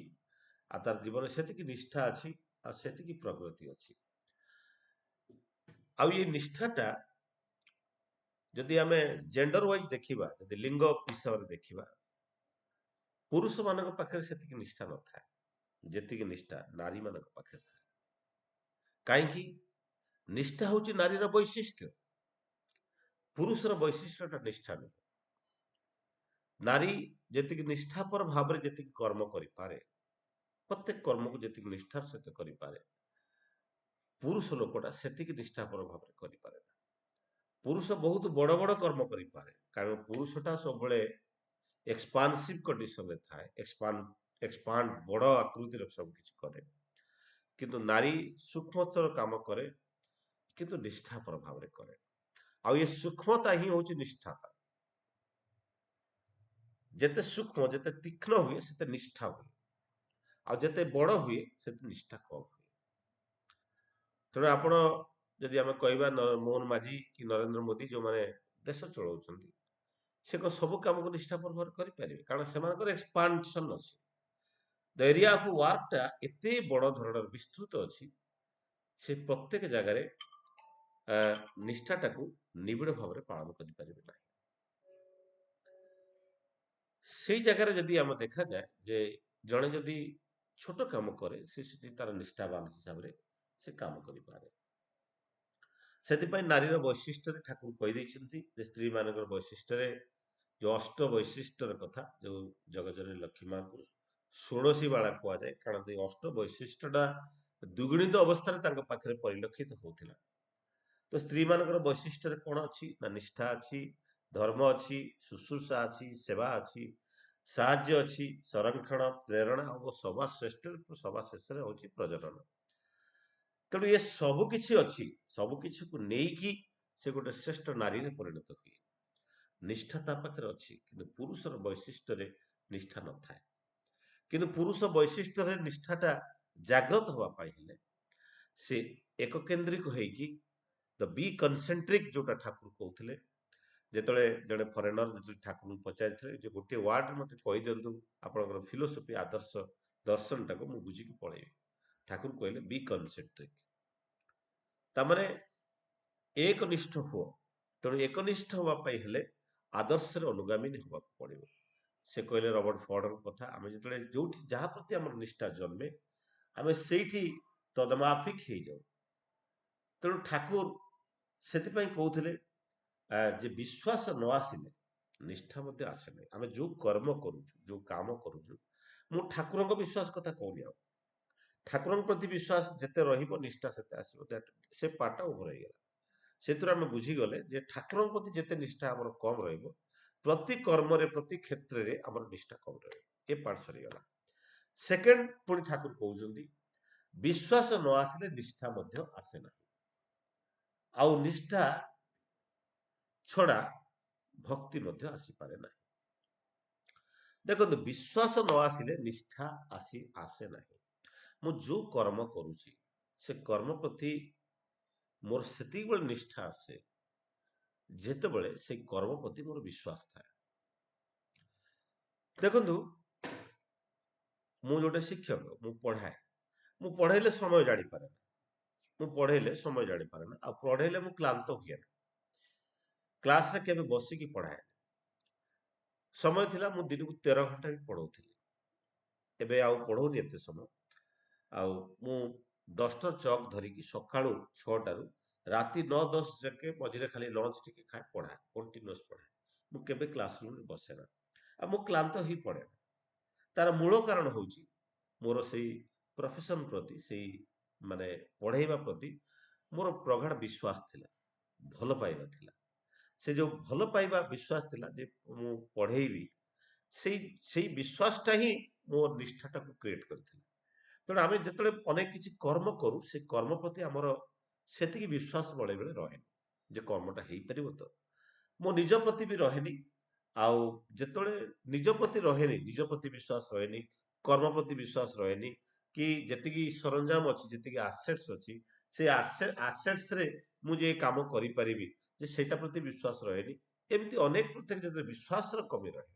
A: ଆଉ ତାର ଜୀବନରେ ସେତିକି ନିଷ୍ଠା ଅଛି, ଆଉ ସେତିକି ପ୍ରଗତି ଅଛି। ଆଉ ଏ ନିଷ୍ଠାଟା ଯଦି ଆମେ ଜେଣ୍ଡର ୱାଇଜ ଦେଖିବା, ଯଦି ଲିଙ୍ଗ ହିସାବରେ ଦେଖିବା, ପୁରୁଷ ମାନଙ୍କ ପାଖରେ ସେତିକି ନିଷ୍ଠା ନଥାଏ ଯେତିକି ନିଷ୍ଠା ନାରୀ ମାନଙ୍କ ପାଖରେ ଥାଏ। କାହିଁକି? ନିଷ୍ଠା ହଉଛି ନାରୀର ବୈଶିଷ୍ଟ୍ୟ, ପୁରୁଷର ବୈଶିଷ୍ଟ୍ୟଟା ନିଷ୍ଠା ନୁହେଁ। ନାରୀ ଯେତିକି ନିଷ୍ଠାପର ଭାବରେ ଯେତିକି କର୍ମ କରିପାରେ, ପ୍ରତ୍ୟେକ କର୍ମକୁ ଯେତିକି ନିଷ୍ଠାର ସହିତ କରିପାରେ, ପୁରୁଷ ଲୋକଟା ସେତିକି ନିଷ୍ଠାପର ଭାବରେ କରିପାରେ ନା। ପୁରୁଷ ବହୁତ ବଡ ବଡ କର୍ମ କରିପାରେ, କାରଣ ପୁରୁଷଟା ସବୁବେଳେ ଏକ୍ସପାନ୍ସିଭ କଣ୍ଡିସନରେ ଥାଏ, ଏକ୍ସପାଣ୍ଡ ବଡ ଆକୃତିର ସବୁ କିଛି କରେ। କିନ୍ତୁ ନାରୀ ସୂକ୍ଷ୍ମତର କାମ କରେ, କିନ୍ତୁ ନିଷ୍ଠାପର ଭାବରେ କରେ। ଆଉ ଏ ସୂକ୍ଷ୍ମତା ହିଁ ହଉଛି ନିଷ୍ଠାତା। ଯେତେ ସୂକ୍ଷ୍ମ ଯେତେ ତୀକ୍ଷ୍ଣ ହୁଏ ସେତେ ନିଷ୍ଠା ହୁଏ, ଆଉ ଯେତେ ବଡ ହୁଏ ସେତେ ନିଷ୍ଠା କମ ହୁଏ। ତେଣୁ ଆପଣ ଯଦି ଆମେ କହିବା ମୋହନ ମାଝୀ କି ନରେନ୍ଦ୍ର ମୋଦୀ ଯୋଉମାନେ ଦେଶ ଚଳାଉଛନ୍ତି, ସେ ସବୁ କାମକୁ ନିଷ୍ଠାପର ଭାବରେ କରିପାରିବେ, କାରଣ ସେମାନଙ୍କର ଏକ୍ସପାନ୍ସନ ଅଛି। ଦ ଏରିଆ ଅଫ ୱାର୍କଟା ଏତେ ବଡ ଧରଣର ବିସ୍ତୃତ ଅଛି, ସେ ପ୍ରତ୍ୟେକ ଜାଗାରେ ନିଷ୍ଠାଟାକୁ ନିବିଡ଼ ଭାବରେ ପାଳନ କରିପାରିବେ ନାହିଁ। ସେଇ ଜାଗାରେ ଯଦି ଆମେ ଦେଖାଯାଏ ଯେ ଜଣେ ଯଦି ଛୋଟ କାମ କରେ, ସେ ସେଠି ତାର ନିଷ୍ଠାବାନ ହିସାବରେ ସେ କାମ କରିପାରେ। ସେଥିପାଇଁ ନାରୀର ବୈଶିଷ୍ଟ୍ୟରେ ଠାକୁର କହିଦେଇଛନ୍ତି ଯେ ସ୍ତ୍ରୀ ମାନଙ୍କର ବୈଶିଷ୍ଟ୍ୟରେ ଯୋଉ ଅଷ୍ଟ ବୈଶିଷ୍ଟ୍ୟର କଥା, ଯୋଉ ଜଗଜନୀ ଲକ୍ଷ୍ମୀ ମାଙ୍କୁ ଷୋଡ଼ଶୀ ବାଳା କୁହାଯାଏ, କାରଣ ଏଇ ଅଷ୍ଟ ବୈଶିଷ୍ଟ୍ୟଟା ଦ୍ୱିଗୁଣିତ ଅବସ୍ଥାରେ ତାଙ୍କ ପାଖରେ ପରିଲକ୍ଷିତ ହଉଥିଲା। ତ ସ୍ତ୍ରୀ ମାନଙ୍କର ବୈଶିଷ୍ଟ୍ୟରେ କଣ ଅଛି ନା, ନିଷ୍ଠା ଅଛି, ଧର୍ମ ଅଛି, ଶୁଶ୍ରୂଷା ଅଛି, ସେବା ଅଛି, ସାହାଯ୍ୟ ଅଛି, ସଂରକ୍ଷଣ, ପ୍ରେରଣା ଓ ସବା ଶ୍ରେଷ୍ଠ ସବା ଶେଷରେ ହଉଛି ପ୍ରଜନନ। ତେଣୁ ଏ ସବୁ କିଛି ଅଛି, ସବୁ କିଛିକୁ ନେଇକି ସେ ଗୋଟେ ଶ୍ରେଷ୍ଠ ନାରୀରେ ପରିଣତ ହୁଏ। ନିଷ୍ଠା ତା ପାଖରେ ଅଛି, କିନ୍ତୁ ପୁରୁଷର ବୈଶିଷ୍ଟ୍ୟରେ ନିଷ୍ଠା ନଥାଏ। କିନ୍ତୁ ପୁରୁଷ ବୈଶିଷ୍ଟ୍ୟରେ ନିଷ୍ଠାଟା ଜାଗ୍ରତ ହବା ପାଇଁ ହେଲେ ସେ ଏକକେନ୍ଦ୍ରିକ ହେଇକି ଦ ବି କନସେଣ୍ଟ୍ରିକ ଯୋଉଟା ଠାକୁର କହୁଥିଲେ, ଯେତେବେଳେ ଜଣେ ଫରେନର ଯେତେବେଳେ ଠାକୁରଙ୍କୁ ପଚାରିଥିଲେ ଯେ ଗୋଟିଏ ୱାର୍ଡରେ ମତେ କହିଦିଅନ୍ତୁ ଆପଣଙ୍କର ଫିଲୋସଫି ଆଦର୍ଶ ଦର୍ଶନଟାକୁ, ମୁଁ ବୁଝିକି ପଳେଇବି। ଠାକୁର କହିଲେ ବି କନସେଣ୍ଟ୍ରିକ, ତାମାନେ ଏକନିଷ୍ଠ ହୁଅ। ତେଣୁ ଏକନିଷ୍ଠ ହବା ପାଇଁ ହେଲେ ଆଦର୍ଶରେ ଅନୁଗାମୀ ହେବାକୁ ପଡିବ। ସେ କହିଲେ ରବର୍ଟ ଫର୍ଡଙ୍କ କଥା, ଆମେ ଯେତେବେଳେ ଯୋଉଠି ଯାହା ପ୍ରତି ଆମର ନିଷ୍ଠା ଜନ୍ମେ, ଆମେ ସେଇଠି ତଦମାଫିକ ହେଇଯାଉ। ତେଣୁ ଠାକୁର ସେଥିପାଇଁ କହୁଥିଲେ ଯେ ବିଶ୍ୱାସ ନ ଆସିଲେ ନିଷ୍ଠା ମଧ୍ୟ ଆସେ ନାହିଁ। ଆମେ ଯୋଉ କର୍ମ କରୁଛୁ, ଯୋଉ କାମ କରୁଛୁ, ମୁଁ ଠାକୁରଙ୍କ ବିଶ୍ୱାସ କଥା କହୁନି, ଆଉ ଠାକୁରଙ୍କ ପ୍ରତି ବିଶ୍ୱାସ ଯେତେ ରହିବ ନିଷ୍ଠା ସେତେ ଆସିବ। ସେ ପାର୍ଟଟା ଓଭର ହେଇଗଲା। ସେଥିରୁ ଆମେ ବୁଝିଗଲେ ଯେ ଠାକୁରଙ୍କ ପ୍ରତି ଯେତେ ନିଷ୍ଠା ଆମର କମ ରହିବ, ପ୍ରତି କର୍ମରେ ପ୍ରତି କ୍ଷେତ୍ରରେ ଆମର ନିଷ୍ଠା କମ ରହିବ। ଏ ପାର୍ଟ ସରିଗଲା। ସେକେଣ୍ଡ ପୁଣି ଠାକୁର କହୁଛନ୍ତି ବିଶ୍ୱାସ ନ ଆସିଲେ ନିଷ୍ଠା ମଧ୍ୟ ଆସେ ନାହିଁ, ଆଉ ନିଷ୍ଠା ଛଡା ଭକ୍ତି ମଧ୍ୟ ଆସିପାରେ ନାହିଁ। ଦେଖନ୍ତୁ, ବିଶ୍ୱାସ ନ ଆସିଲେ ନିଷ୍ଠା ଆସେ ନାହିଁ। ମୁଁ ଯୋଉ କର୍ମ କରୁଛି ସେ କର୍ମ ପ୍ରତି ମୋର ସେତିକିବେଳେ ନିଷ୍ଠା ଆସେ ଯେତେବେଳେ ସେଇ କର୍ମ ପ୍ରତି ମୋର ବିଶ୍ୱାସ ଥାଏ। ଦେଖନ୍ତୁ, ମୁଁ ଗୋଟେ ଶିକ୍ଷକ, ମୁଁ ପଢାଏ, ମୁଁ ପଢେଇଲେ ସମୟ ଜାଣିପାରେ ନା, ମୁଁ ପଢେଇଲେ ସମୟ ଜାଣିପାରେ ନା, ଆଉ ପଢେଇଲେ ମୁଁ କ୍ଲାନ୍ତ ହୁଏ ନା। କ୍ଲାସରେ କେବେ ବସିକି ପଢାଏ। ସମୟ ଥିଲା ମୁଁ ଦିନକୁ 13 ଘଣ୍ଟା ବି ପଢଉଥିଲି, ଏବେ ଆଉ ପଢଉନି ଏତେ ସମୟ। ଆଉ ମୁଁ ଡଷ୍ଟର ଚକ୍ ଧରିକି ସକାଳୁ 6ଟାରୁ ରାତି 9-10 ଯାକେ ମଝିରେ ଖାଲି ଲଞ୍ଚ ଟିକେ ଖାଏ, ପଢାଏ, କଣ୍ଟିନ୍ୟୁଅସ ପଢାଏ। ମୁଁ କେବେ କ୍ଲାସ ରୁମରେ ବସେ ନା, ଆଉ ମୁଁ କ୍ଲାନ୍ତ ହେଇ ପଡେ ନା। ତାର ମୂଳ କାରଣ ହଉଛି ମୋର ସେଇ ପ୍ରଫେସନ ପ୍ରତି ସେଇ ମାନେ ପଢେଇବା ପ୍ରତି ମୋର ପ୍ରଗାଢ ବିଶ୍ୱାସ ଥିଲା, ଭଲ ପାଇବା ଥିଲା। ସେ ଯୋଉ ଭଲ ପାଇବା ବିଶ୍ୱାସ ଥିଲା ଯେ ମୁଁ ପଢେଇବି, ସେଇ ସେଇ ବିଶ୍ୱାସଟା ହିଁ ମୋ ନିଷ୍ଠାଟାକୁ କ୍ରିଏଟ କରିଥିଲା। ତେଣୁ ଆମେ ଯେତେବେଳେ ଅନେକ କିଛି କର୍ମ କରୁ ସେ କର୍ମ ପ୍ରତି ଆମର ସେତିକି ବିଶ୍ୱାସ ବେଳେବେଳେ ରହେନି ଯେ କର୍ମଟା ହେଇପାରିବ ତ, ମୋ ନିଜ ପ୍ରତି ବି ରହେନି। ଆଉ ଯେତେବେଳେ ନିଜ ପ୍ରତି ରହେନି, ନିଜ ପ୍ରତି ବିଶ୍ୱାସ ରହେନି, କର୍ମ ପ୍ରତି ବିଶ୍ୱାସ ରହେନି, କି ଯେତିକି ସରଞ୍ଜାମ ଅଛି, ଯେତିକି ଆସେଟ୍ସ ଅଛି, ସେ ଆସେଟ୍ସରେ ମୁଁ ଯେ କାମ କରିପାରିବି, ଯେ ସେଇଟା ପ୍ରତି ବିଶ୍ୱାସ ରହେନି। ଏମିତି ଅନେକ ପ୍ରତ୍ୟେକ ଯେତେବେଳେ ବିଶ୍ୱାସର କମି ରହେ,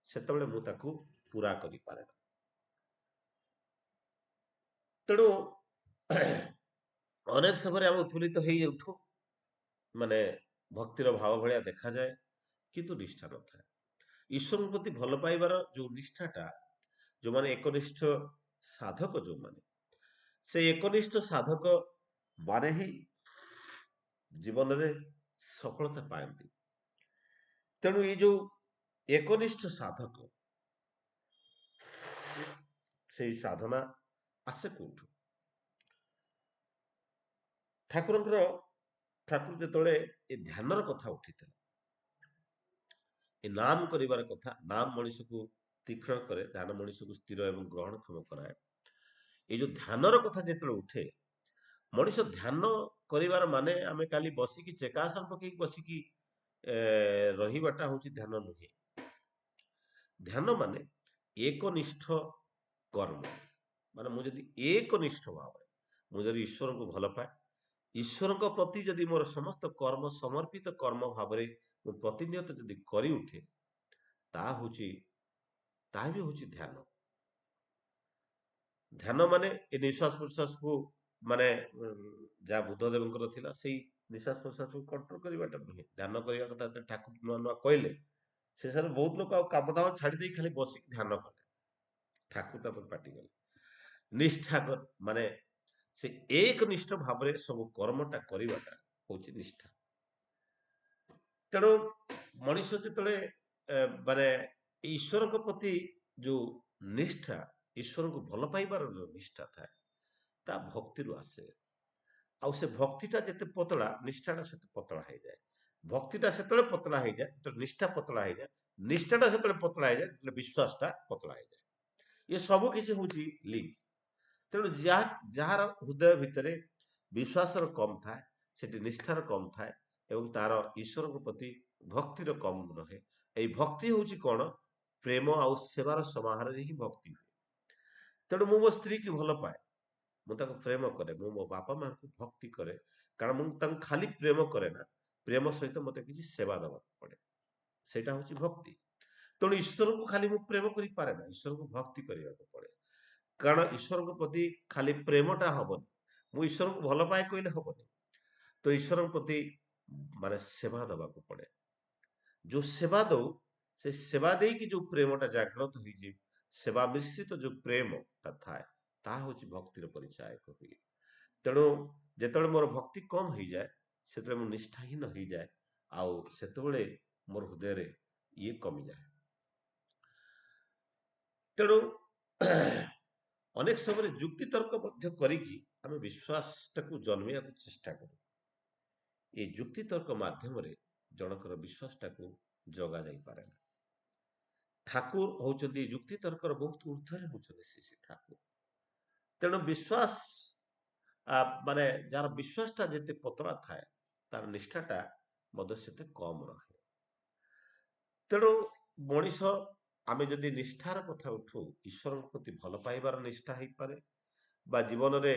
A: ସେତେବେଳେ ମୁଁ ତାକୁ ପୁରା କରିପାରେ ନା। ତେଣୁ ଅନେକ ସମୟରେ ଆମେ ଉତ୍ଫୁଲ୍ଲିତ ହେଇଯାଉଠୁ, ମାନେ ଭକ୍ତିର ଭାବ ଭଳିଆ ଦେଖାଯାଏ, କିନ୍ତୁ ନିଷ୍ଠା ନଥାଏ। ଈଶ୍ୱରଙ୍କ ପ୍ରତି ଭଲ ପାଇବାର ଯୋଉ ନିଷ୍ଠାଟା, ଯୋଉମାନେ ଏକନିଷ୍ଠ ସାଧକ, ଯୋଉମାନେ ସେଇ ଏକନିଷ୍ଠ ସାଧକ ମାନେ ହିଁ ଜୀବନରେ ସଫଳତା ପାଆନ୍ତି। ତେଣୁ ଏଇ ଯୋଉ ଏକନିଷ୍ଠ ସାଧକ, ସେଇ ସାଧନା ଆସେ କୋଉଠୁ? ଠାକୁରଙ୍କର ଠାକୁର ଯେତେବେଳେ ଏ ଧ୍ୟାନର କଥା ଉଠିଥିଲା, ଏ ନାମ କରିବାର କଥା, ନାମ ମଣିଷକୁ ତୀକ୍ଷ୍ଣ କରେ, ଧ୍ୟାନ ମଣିଷକୁ ସ୍ଥିର ଏବଂ ଗ୍ରହଣକ୍ଷମ କରାଏ। ଏଇ ଯୋଉ ଧ୍ୟାନର କଥା ଯେତେବେଳେ ଉଠେ, ମଣିଷ ଧ୍ୟାନ କରିବାର ମାନେ ଆମେ କାଲି ବସିକି ଚେକାସନ ପକେଇକି ବସିକି ରହିବାଟା ହଉଛି ଧ୍ୟାନ ନୁହେଁ। ଧ୍ୟାନ ମାନେ ଏକନିଷ୍ଠ କର୍ମ। ମାନେ ମୁଁ ଯଦି ଏକନିଷ୍ଠ ଭାବରେ, ମୁଁ ଯଦି ଈଶ୍ୱରଙ୍କୁ ଭଲ ପାଏ, ଈଶ୍ୱରଙ୍କ ପ୍ରତି ଯଦି ମୋର ସମସ୍ତ କର୍ମ ସମର୍ପିତ କର୍ମ ଭାବରେ ମୁଁ ପ୍ରତିନିୟତ ଯଦି କରି ଉଠେ, ତାହା ହଉଛି ତାହା ବି ହଉଛି ଧ୍ୟାନ। ଧ୍ୟାନ ମାନେ ଏ ନିଶ୍ୱାସ ପ୍ରଶ୍ୱାସକୁ ମାନେ ଯାହା ବୁଦ୍ଧଦେବଙ୍କର ଥିଲା, ସେଇ ନିଶ୍ୱାସ ପ୍ରଶ୍ୱାସକୁ କଣ୍ଟ୍ରୋଲ କରିବାଟା ନୁହେଁ। ଧ୍ୟାନ କରିବା କଥା ଠାକୁର ନୂଆ ନୂଆ କହିଲେ, ସେ ସାରେ ବହୁତ ଲୋକ ଆଉ କାମ ଦାମ ଛାଡି ଦେଇ ଖାଲି ବସିକି ଧ୍ୟାନ କଲେ। ଠାକୁର ତାପରେ ପାଟି କଲେ ନିଷ୍ଠା ମାନେ ସେ ଏକନିଷ୍ଠ ଭାବରେ ସବୁ କର୍ମଟା କରିବାଟା ହଉଛି ନିଷ୍ଠା। ତେଣୁ ମଣିଷ ଯେତେବେଳେ ମାନେ ଈଶ୍ୱରଙ୍କ ପ୍ରତି ଯୋଉ ନିଷ୍ଠା, ଈଶ୍ୱରଙ୍କୁ ଭଲ ପାଇବାର ଯୋଉ ନିଷ୍ଠା ଥାଏ, ତା ଭକ୍ତିରୁ ଆସେ। ଆଉ ସେ ଭକ୍ତିଟା ଯେତେ ପତଳା, ନିଷ୍ଠାଟା ସେତେ ପତଳା ହେଇଯାଏ। ଭକ୍ତିଟା ସେତେବେଳେ ପତଳା ହେଇଯାଏ ଯେତେବେଳେ ନିଷ୍ଠା ପତଳା ହେଇଯାଏ। ନିଷ୍ଠାଟା ସେତେବେଳେ ପତଳା ହେଇଯାଏ ଯେତେବେଳେ ବିଶ୍ୱାସଟା ପତଳା ହେଇଯାଏ। ଏ ସବୁ କିଛି ହଉଛି ଲିଙ୍କ। ତେଣୁ ଯାହାର ହୃଦୟ ଭିତରେ ବିଶ୍ୱାସର କମ୍ ଥାଏ, ସେଠି ନିଷ୍ଠାର କମ୍ ଥାଏ, ଏବଂ ତାର ଈଶ୍ୱରଙ୍କ ପ୍ରତି ଭକ୍ତିର କମ୍ ରହେ। ଏଇ ଭକ୍ତି ହଉଛି କଣ? ପ୍ରେମ ଆଉ ସେବାର ସମାହାରରେ ହିଁ ଭକ୍ତି ହୁଏ। ତେଣୁ ମୁଁ ମୋ ସ୍ତ୍ରୀକି ଭଲ ପାଏ, ମୁଁ ତାକୁ ପ୍ରେମ କରେ, ମୁଁ ମୋ ବାପା ମାଙ୍କୁ ଭକ୍ତି କରେ, କାରଣ ମୁଁ ତାଙ୍କୁ ଖାଲି ପ୍ରେମ କରେ ନା, ପ୍ରେମ ସହିତ ମତେ କିଛି ସେବା ଦେବାକୁ ପଡେ, ସେଇଟା ହଉଛି ଭକ୍ତି। ତେଣୁ ଈଶ୍ୱରଙ୍କୁ ଖାଲି ମୁଁ ପ୍ରେମ କରିପାରେ ନା, ଈଶ୍ୱରଙ୍କୁ ଭକ୍ତି କରିବାକୁ ପଡେ। କାରଣ ଈଶ୍ୱରଙ୍କ ପ୍ରତି ଖାଲି ପ୍ରେମଟା ହବନି, ମୁଁ ଈଶ୍ୱରଙ୍କୁ ଭଲ ପାଏ କହିଲେ ହବନି। ତ ଈଶ୍ୱରଙ୍କ ପ୍ରତି ମାନେ ସେବା ଦେବାକୁ ପଡେ। ଯୋଉ ସେବା ଦଉ, ସେ ସେବା ଦେଇକି ଯୋଉ ପ୍ରେମଟା ଜାଗ୍ରତ ହେଇଛି, ସେବା ମିଶ୍ରିତ ଯୋଉ ପ୍ରେମଟା ଥାଏ, ତାହା ହଉଛି ଭକ୍ତିର ପରିଚାୟକ ହୁଏ। ତେଣୁ ଯେତେବେଳେ ମୋର ଭକ୍ତି କମ୍ ହେଇଯାଏ, ସେତେବେଳେ ମୁଁ ନିଷ୍ଠାହୀନ ହେଇଯାଏ, ଆଉ ସେତେବେଳେ ମୋର ହୃଦୟରେ ଇଏ କମିଯାଏ। ତେଣୁ ଅନେକ ସମୟରେ ଯୁକ୍ତି ତର୍କ ମଧ୍ୟ କରିକି ଆମେ ବିଶ୍ୱାସଟାକୁ ଜନ୍ମେଇବାକୁ ଚେଷ୍ଟା କରୁ। ଏ ଯୁକ୍ତି ତର୍କ ମାଧ୍ୟମରେ ଜଣଙ୍କର ବିଶ୍ୱାସଟାକୁ ଜଗା ଯାଇପାରେ ନା। ଠାକୁର ହଉଛନ୍ତି ଯୁକ୍ତି ତର୍କର ବହୁତ ଊର୍ଦ୍ଧ୍ୱରେ ହଉଛନ୍ତି ଶ୍ରୀ ଠାକୁର। ତେଣୁ ବିଶ୍ୱାସ ମାନେ ଯାହାର ବିଶ୍ୱାସଟା ଯେତେ ପତଳା ଥାଏ, ତାର ନିଷ୍ଠାଟା ମଧ୍ୟ ସେତେ କମ୍ ରହେ। ତେଣୁ ମଣିଷ, ଆମେ ଯଦି ନିଷ୍ଠାର କଥା ଉଠୁ, ଈଶ୍ୱରଙ୍କ ପ୍ରତି ଭଲ ପାଇବାର ନିଷ୍ଠା ହେଇପାରେ, ବା ଜୀବନରେ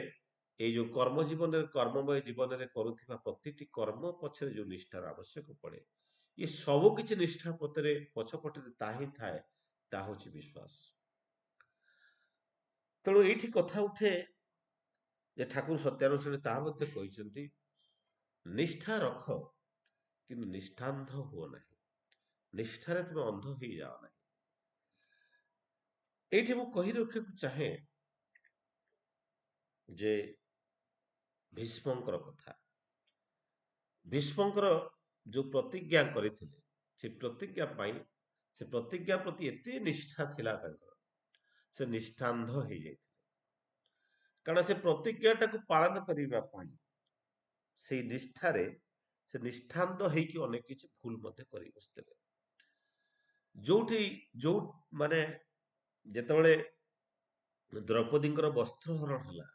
A: ଏଇ ଯୋଉ କର୍ମ ଜୀବନରେ, କର୍ମମୟ ଜୀବନରେ କରୁଥିବା ପ୍ରତିଟି କର୍ମ ପଛରେ ଯୋଉ ନିଷ୍ଠାର ଆବଶ୍ୟକ ପଡେ, ଏ ସବୁ କିଛି ନିଷ୍ଠା ପଛପଟରେ ତାହା ହିଁ ଥାଏ, ତାହା ହଉଛି ବିଶ୍ୱାସ। ତେଣୁ ଏଇଠି କଥା ଉଠେ ଯେ ଠାକୁର ସତ୍ୟାନୁଷ୍ଠାନରେ ତାହା ମଧ୍ୟ କହିଛନ୍ତି, ନିଷ୍ଠା ରଖ କିନ୍ତୁ ନିଷ୍ଠାନ୍ଧ ହୁଅ ନାହିଁ, ନିଷ୍ଠାରେ ତୁମେ ଅନ୍ଧ ହେଇଯାଅ ନାହିଁ। ଏଇଠି ମୁଁ କହି ରଖିବାକୁ ଚାହେଁ ଯେ ଭୀଷ୍ମଙ୍କର କଥା। ଭୀଷ୍ମଙ୍କର ଯୋଉ ପ୍ରତିଜ୍ଞା କରିଥିଲେ, ସେ ପ୍ରତିଜ୍ଞା ପାଇଁ, ସେ ପ୍ରତିଜ୍ଞା ପ୍ରତି ଏତେ ନିଷ୍ଠା ଥିଲା ତାଙ୍କର, ସେ ନିଷ୍ଠାନ୍ଧ ହେଇଯାଇଥିଲେ। କାରଣ ସେ ପ୍ରତିଜ୍ଞାଟାକୁ ପାଳନ କରିବା ପାଇଁ ସେଇ ନିଷ୍ଠାରେ ସେ ନିଷ୍ଠାନ୍ତ ହେଇକି ଅନେକ କିଛି ଭୁଲ ମଧ୍ୟ କରି ବସିଥିଲେ। ଯୋଉଠି ଯୋଉ ମାନେ ଯେତେବେଳେ ଦ୍ରୌପଦୀଙ୍କର ବସ୍ତ୍ରହରଣ ହେଲା,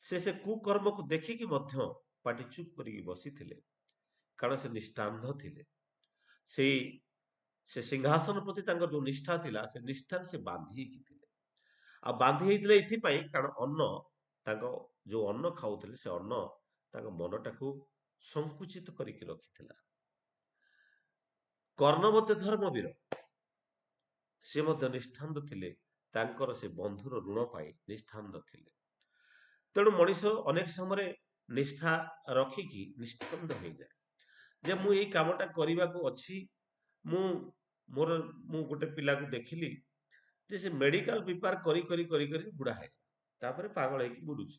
A: ସେ କୁକର୍ମକୁ ଦେଖିକି ମଧ୍ୟ ପାଟି ଚୁପ୍ କରିକି ବସିଥିଲେ, କାରଣ ସେ ନିଷ୍ଠାନ୍ଧ ଥିଲେ। ସେଇ ସେ ସିଂହାସନ ପ୍ରତି ତାଙ୍କର ଯୋଉ ନିଷ୍ଠା ଥିଲା, ସେ ନିଷ୍ଠାରେ ସେ ବାନ୍ଧି ହେଇକି ଥିଲେ। ଆଉ ବାନ୍ଧି ହେଇଥିଲେ ଏଥିପାଇଁ କାରଣ ତାଙ୍କ ଯୋଉ ଅନ୍ନ ଖାଉଥିଲେ, ସେ ଅନ୍ନ ତାଙ୍କ ମନଟାକୁ ସଂକୁଚିତ କରିକି ରଖିଥିଲା। କର୍ଣ୍ଣ ମଧ୍ୟ ଧର୍ମବୀର, ସେ ମଧ୍ୟ ନିଷ୍ଠାନ୍ତ ଥିଲେ, ତାଙ୍କର ସେ ବନ୍ଧୁର ଋଣ ପାଇଁ ନିଷ୍ଠାନ୍ତ ଥିଲେ। ତେଣୁ ମଣିଷ ଅନେକ ସମୟରେ ନିଷ୍ଠା ରଖିକି ନିଷ୍ଠାନ୍ତ ହେଇଯାଏ, ଯେ ମୁଁ ଏଇ କାମଟା କରିବାକୁ ଅଛି। ମୁଁ ମୋର ମୁଁ ଗୋଟେ ପିଲାକୁ ଦେଖିଲି ଯେ ସେ ମେଡିକାଲ ପ୍ରିପାର କରି କରି କରି କରି ବୁଢା ହେଇଗଲା, ତାପରେ ପାଗଳ ହେଇକି ବୁଲୁଛି।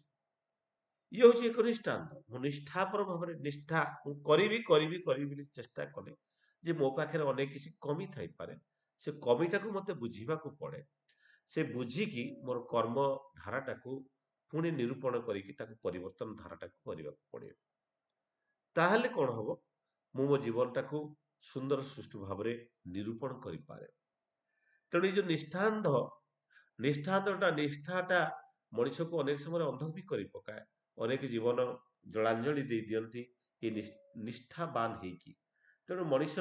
A: ଇଏ ହଉଛି ଏକ ନିଷ୍ଠାନ୍ତ। ମୁଁ ନିଷ୍ଠାପର ଭାବରେ ନିଷ୍ଠା ମୁଁ କରିବି କରିବି କରିବି ବୋଲି ଚେଷ୍ଟା କଲେ ଯେ ମୋ ପାଖରେ ଅନେକ କିଛି କମି ଥାଇପାରେ, ସେ କମିଟାକୁ ମତେ ବୁଝିବାକୁ ପଡେ। ସେ ବୁଝିକି ମୋର କର୍ମ ଧାରାଟାକୁ ପୁଣି ନିରୂପଣ କରିକି ତାକୁ ପରିବର୍ତ୍ତନ ଧାରାଟାକୁ କରିବାକୁ ପଡିବ। ତାହେଲେ କଣ ହବ, ମୁଁ ମୋ ଜୀବନଟାକୁ ସୁନ୍ଦର ସୁଷ୍ଠୁ ଭାବରେ ନିରୂପଣ କରିପାରେ। ତେଣୁ ଏଇ ଯୋଉ ନିଷ୍ଠାଟା ମଣିଷକୁ ଅନେକ ସମୟରେ ଅନ୍ଧ ବି କରି ପକାଏ। ଅନେକ ଜୀବନ ଜଳାଞ୍ଜଳି ଦେଇ ଦିଅନ୍ତି ଏ ନିଷ୍ଠାବାନ ହେଇକି। ତେଣୁ ମଣିଷ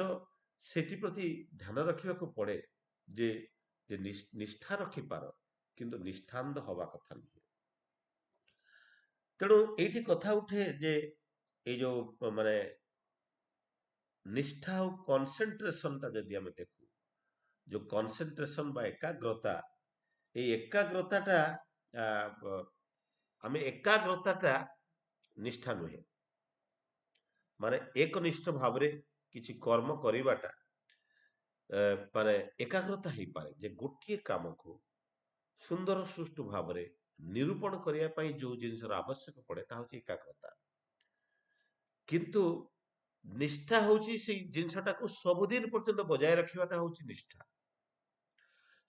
A: ସେଥିପ୍ରତି ଧ୍ୟାନ ରଖିବାକୁ ପଡେ ଯେ ଯେ ନିଷ୍ଠା ରଖିପାର, କିନ୍ତୁ ନିଷ୍ଠାନ୍ତ ହବା କଥା ନୁହେଁ। ତେଣୁ ଏଇଠି କଥା ଉଠେ ଯେ ଏଇ ଯୋଉ ମାନେ ନିଷ୍ଠା ଆଉ କନସେନ୍ଟ୍ରେସନଟା ଯଦି ଆମେ ଦେଖୁ, ଯୋଉ କନସେନ୍ଟ୍ରେସନ ବା ଏକାଗ୍ରତା, ଏଇ ଏକାଗ୍ରତାଟା ଆ, ବ- ଆମେ ଏକାଗ୍ରତାଟା ନିଷ୍ଠା ନୁହେଁ। ମାନେ ଏକନିଷ୍ଠ ଭାବରେ କିଛି କର୍ମ କରିବାଟା ମାନେ ଏକାଗ୍ରତା ହେଇପାରେ, ଯେ ଗୋଟିଏ କାମକୁ ସୁନ୍ଦର ସୁଷ୍ଠୁ ଭାବରେ ନିରୂପଣ କରିବା ପାଇଁ ଯୋଉ ଜିନିଷର ଆବଶ୍ୟକ ପଡେ, ତାହା ହଉଛି ଏକାଗ୍ରତା। କିନ୍ତୁ ନିଷ୍ଠା ହଉଛି ସେଇ ଜିନିଷଟାକୁ ସବୁଦିନ ପର୍ଯ୍ୟନ୍ତ ବଜାୟ ରଖିବାଟା ହଉଛି ନିଷ୍ଠା।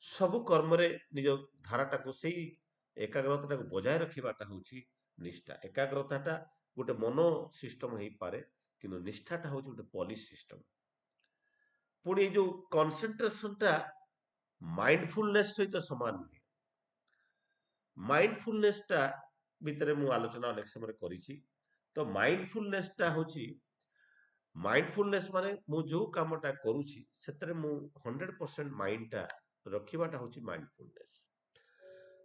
A: ସବୁ କର୍ମରେ ନିଜ ଧାରାଟାକୁ ସେଇ ଏକାଗ୍ରତାଟାକୁ ବଜାୟ ରଖିବାଟା ହଉଛି ନିଷ୍ଠା। ଏକାଗ୍ରତାଟା ଗୋଟେ ମନ ସିଷ୍ଟମ ହେଇପାରେ, କିନ୍ତୁ ନିଷ୍ଠାଟା ହଉଛି ଗୋଟେ ପଲିସି ସିଷ୍ଟମ। ପୁଣି ଏଇ ଯୋଉ କନସେନ୍ଟ୍ରେସନଟା ମାଇଣ୍ଡଫୁଲନେସ ସହିତ ସମାନ ନୁହେଁ। ମାଇଣ୍ଡଫୁଲନେସଟା ଭିତରେ ମୁଁ ଆଲୋଚନା ଅନେକ ସମୟରେ କରିଛି। ତ ମାଇଣ୍ଡଫୁଲନେସଟା ହଉଛି, ମାଇଣ୍ଡଫୁଲନେସ ମାନେ ମୁଁ ଯୋଉ କାମଟା କରୁଛି ସେଥିରେ ମୁଁ 100% ମାଇଣ୍ଡଟା ରଖିବାଟା ହଉଛି ମାଇଣ୍ଡଫୁଲନେସ।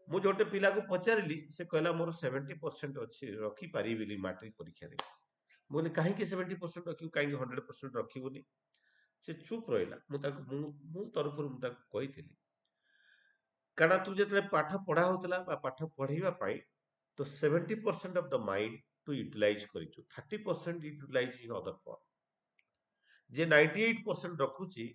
A: ମୁଁ ଗୋଟେ ପିଲାକୁ ପଚାରିଲି, ସେ କହିଲା ମୋର 70% ଅଛି, ରଖିପାରିବି ମାଟ୍ରିକ ପରୀକ୍ଷାରେ। ମୁଁ କହିଲି କାହିଁକି 70% ରଖିବୁ, କାହିଁକି 100% ରଖିବୁନି? ସେ ଚୁପ୍ ରହିଲା। ମୁଁ ତରଫରୁ ମୁଁ ତାକୁ କହିଥିଲି, କାରଣ ତୁ ଯେତେବେଳେ ପାଠ ପଢା ହଉଥିଲା ବା ପାଠ ପଢିବା ପାଇଁ, ତ 70% ଅଫ ଦ ମାଇଣ୍ଡ ତୁ ୟୁଟିଲାଇଜ କରିଛୁ, 30% ୟୁଟିଲାଇଜ ଇନ୍ ଅଦର ଫର୍ମ। ଯେ 98% ରଖୁଛି,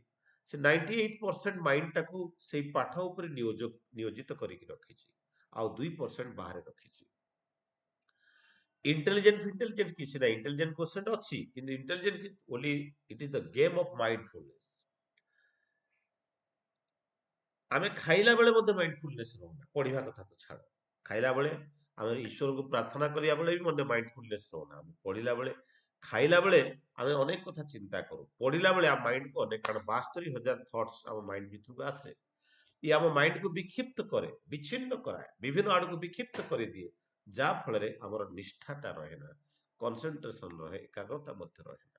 A: ସେ 98% ମାଇଣ୍ଡଟାକୁ ସେଇ ପାଠ ଉପରେ ନିୟୋଜିତ କରିକି ରଖିଛି, ଆଉ 2% ବାହାରେ ରଖିଛି। ଇଣ୍ଟେଲିଜେଣ୍ଟ କିଛି ନାହିଁ, ଇଣ୍ଟେଲିଜେଣ୍ଟ କୋସେଣ୍ଟ ଅଛି, କିନ୍ତୁ intelligent only it is the game of mindfulness. ଆମେ ଖାଇଲା ବେଳେ ମଧ୍ୟ ମାଇଣ୍ଡଫୁଲନେସ ରହୁନା, ପଢିବା କଥା ତ ଛାଡ। ଖାଇଲା ବେଳେ ଆମେ ଈଶ୍ୱରଙ୍କୁ ପ୍ରାର୍ଥନା କରିବା ବେଳେ ବି ମଧ୍ୟ ମାଇଣ୍ଡଫୁଲନେସ ରହୁନା। ଆମେ ପଢିଲା ବେଳେ, ଖାଇଲା ବେଳେ ଆମେ ଅନେକ କଥା ଚିନ୍ତା କରୁ, ପଢିଲା ବେଳେ ଆମ ମାଇଣ୍ଡକୁ ଅନେକ, କାରଣ 72,000 ଥଟ୍ସ ଆମ ମାଇଣ୍ଡ ଭିତରକୁ ଆସେ। ଇଏ ଆମ ମାଇଣ୍ଡକୁ ବିକ୍ଷିପ୍ତ କରେ, ବିଚ୍ଛିନ୍ନ କରାଏ, ବିଭିନ୍ନ ଆଡକୁ ବିକ୍ଷିପ୍ତ କରିଦିଏ, ଯାହା ଫଳରେ ଆମର ନିଷ୍ଠାଟା ରହେ ନା, କନସେନ୍ଟ୍ରେସନ ରହେ, ଏକାଗ୍ରତା ମଧ୍ୟ ରହେ ନା।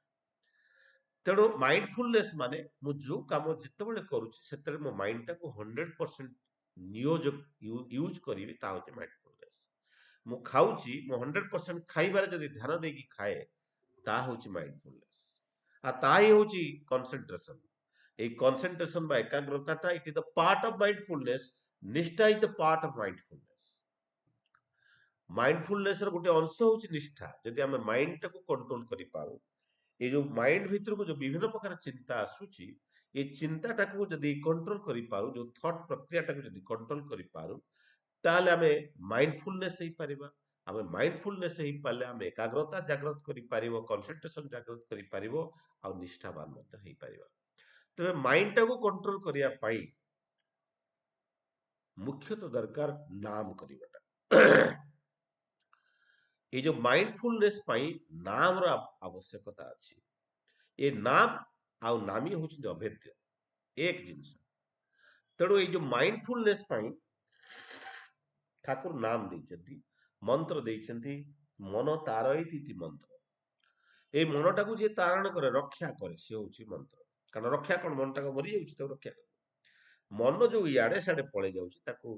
A: ତେଣୁ ମାଇଣ୍ଡଫୁଲନେସ ମାନେ ମୁଁ ଯୋଉ କାମ ଯେତେବେଳେ କରୁଛି ସେତେବେଳେ ମୋ ମାଇଣ୍ଡଟାକୁ 100% ୟୁଜ କରିବି, ତା ହଉଛି ମାଇଣ୍ଡଫୁଲନେସ। ମୁଁ ଖାଉଛି, ମୁଁ 100% ଖାଇବାରେ ଯଦି ଧ୍ୟାନ ଦେଇକି ଖାଏ, ତାହା ହଉଛି ମାଇଣ୍ଡଫୁଲନେସ। ଆଉ ତାହା ହିଁ ହଉଛି କନସେନ୍ଟ୍ରେସନ। এই কনসেন্ট্রেশন বা একাগ্রতাটা, it is the part of mindfulness. নিষ্ঠা is the part of mindfulness. Mindfulness ର ଗୋଟେ ଅଂଶ ହଉଛି ନିଷ୍ଠା। ଯଦି ଆମେ ମାଇଣ୍ଡଟାକୁ କଣ୍ଟ୍ରୋଲ କରିପାରୁ, ଏଇ ଯୋଉ ମାଇଣ୍ଡ ଭିତରକୁ ଯୋଉ ବିଭିନ୍ନ ପ୍ରକାର ଚିନ୍ତା ଆସୁଛି, ଏଇ ଚିନ୍ତାଟାକୁ ଯଦି କଣ୍ଟ୍ରୋଲ କରିପାରୁ, ଯୋଉ ଥଟ୍ ପ୍ରକ୍ରିୟାଟାକୁ ଯଦି କଣ୍ଟ୍ରୋଲ କରିପାରୁ, ତାହେଲେ ଆମେ ମାଇଣ୍ଡଫୁଲନେସ ହେଇପାରିବା। ଆମେ ମାଇଣ୍ଡଫୁଲନେସ ହେଇପାରିଲେ ଆମେ ଏକାଗ୍ରତା ଜାଗ୍ରତ କରିପାରିବ, କନସେନ୍ଟ୍ରେସନ ଜାଗ୍ରତ କରିପାରିବ, ଆଉ ନିଷ୍ଠାବାନ ମଧ୍ୟ ହେଇପାରିବା। ତେବେ ମାଇଣ୍ଡଟାକୁ କଣ୍ଟ୍ରୋଲ କରିବା ପାଇଁ ମୁଖ୍ୟତଃ ଦରକାର ନାମ କରିବାଟା। ଏଇ ଯୋଉ ମାଇଣ୍ଡଫୁଲନେସ୍ ପାଇଁ ନାମର ଆବଶ୍ୟକତା ଅଛି। ଏ ନାମ ଆଉ ନାମୀ ହଉଛନ୍ତି ଅଭେଦ୍ୟ ଏକ ଜିନିଷ। ତେଣୁ ଏଇ ଯୋଉ ମାଇଣ୍ଡଫୁଲନେସ୍ ପାଇଁ ଠାକୁର ନାମ ଦେଇଛନ୍ତି, ମନ୍ତ୍ର ଦେଇଛନ୍ତି। ମନ ତାରଇତି ମନ୍ତ୍ର। ଏଇ ମନଟାକୁ ଯିଏ ତାରଣ କରେ, ରକ୍ଷା କରେ, ସେ ହଉଛି ମନ୍ତ୍ର। କାରଣ ରକ୍ଷା କଣ, ମନଟାକୁ ମରିଯାଉଛି, ତାକୁ ରକ୍ଷା କରେ। ମନ ଯୋଉ ଇଆଡେ ସିଆଡେ ପଳେଇ ଯାଉଛି, ତାକୁ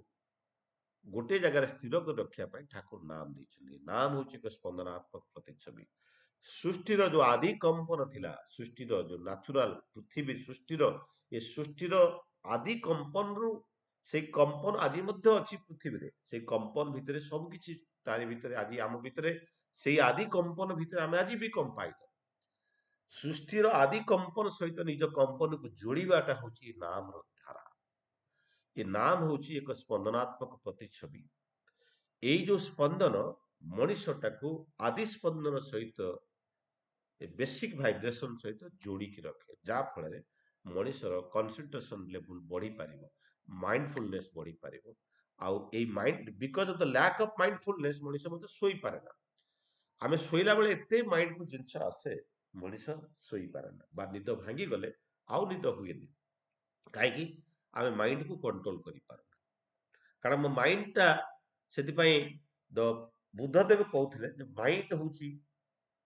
A: ଗୋଟିଏ ଜାଗାରେ ସ୍ଥିର କରି ରଖିବା ପାଇଁ ଠାକୁର ନାମ ଦେଇଛନ୍ତି। ନାମ ହଉଛି ଏକ ସ୍ପନ୍ଦନାତ୍ମକ ପ୍ରତିଛବି। ସୃଷ୍ଟିର ଯୋଉ ଆଦି କମ୍ପନ ଥିଲା, ସୃଷ୍ଟିର ଯୋଉ ନ୍ୟାଚୁରାଲ ପୃଥିବୀ ସୃଷ୍ଟିର, ଏ ସୃଷ୍ଟିର ଆଦି କମ୍ପନରୁ ସେଇ କମ୍ପନ ଆଜି ମଧ୍ୟ ଅଛି ପୃଥିବୀରେ। ସେଇ କମ୍ପନ ଭିତରେ ସବୁ କିଛି, ତାରି ଭିତରେ ଆଜି ଆମ ଭିତରେ ସେଇ ଆଦି କମ୍ପନ ଭିତରେ ଆମେ ଆଜି ବି କମ୍ପାଇତ। ସୃଷ୍ଟିର ଆଦି କମ୍ପନ ସହିତ ନିଜ କମ୍ପନକୁ ଯୋଡ଼ିବାଟା ହଉଛି ଏ ନାମର ଧାରା। ଏ ନାମ ହଉଛି ଏକ ସ୍ପନ୍ଦନାତ୍ମକ ପ୍ରତିଛବି। ଏଇ ଯୋଉ ସ୍ପନ୍ଦନ ମଣିଷଟାକୁ ଆଦି ସ୍ପନ୍ଦନ ସହିତ, ଏ ବେସିକ ଭାଇବ୍ରେସନ ସହିତ ଯୋଡ଼ିକି ରଖେ, ଯାହା ଫଳରେ ମଣିଷର କନସେନ୍ଟ୍ରେସନ ଲେବୁଲ ବଢିପାରିବ, ମାଇଣ୍ଡଫୁଲନେସ୍ ବଢିପାରିବ। ଆଉ ଏଇ mind, because of the lack of mindfulness, ମଣିଷ ମଧ୍ୟ ଶୋଇପାରେ ନା। ଆମେ ଶୋଇଲା ବେଳେ ଏତେ ମାଇଣ୍ଡକୁ ଜିନିଷ ଆସେ, ମଣିଷ ଶୋଇପାରେ ନା, ବା ନିଦ ଭାଙ୍ଗିଗଲେ ଆଉ ନିଦ ହୁଏନି। କାହିଁକି? ଆମେ ମାଇଣ୍ଡକୁ କଣ୍ଟ୍ରୋଲ କରିପାରୁନା। କାରଣ ମୋ ମାଇଣ୍ଡଟା, ସେଥିପାଇଁ ଦ ବୁଦ୍ଧଦେବ କହୁଥିଲେ ଯେ ମାଇଣ୍ଡ ହଉଛି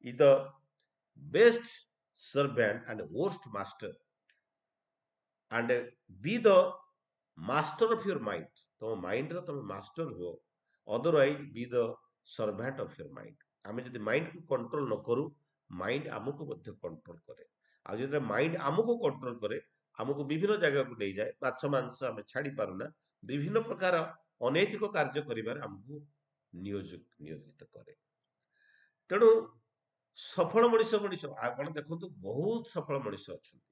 A: is the best servant and worst master, and be the master of your mind. ତମ ମାଇଣ୍ଡର ତମେ ମାଷ୍ଟର ହୁଅ, otherwise be the servant of your mind. ଆମେ ଯଦି ମାଇଣ୍ଡକୁ କଣ୍ଟ୍ରୋଲ ନ କରୁ, ମାଇଣ୍ଡ ଆମକୁ ମଧ୍ୟ କଣ୍ଟ୍ରୋଲ କରେ। ଆଉ ଯେତେବେଳେ ମାଇଣ୍ଡ ଆମକୁ କଣ୍ଟ୍ରୋଲ କରେ, ଆମକୁ ବିଭିନ୍ନ ଜାଗାକୁ ନେଇଯାଏ। ମାଛ ମାଂସ ଆମେ ଛାଡି ପାରୁନା, ବିଭିନ୍ନ ପ୍ରକାର ଅନୈତିକ କାର୍ଯ୍ୟ କରିବାରେ ଆମକୁ ନିୟୋଜିତ କରେ। ତେଣୁ ସଫଳ ମଣିଷ, ଆପଣ ଦେଖନ୍ତୁ, ବହୁତ ସଫଳ ମଣିଷ ଅଛନ୍ତି।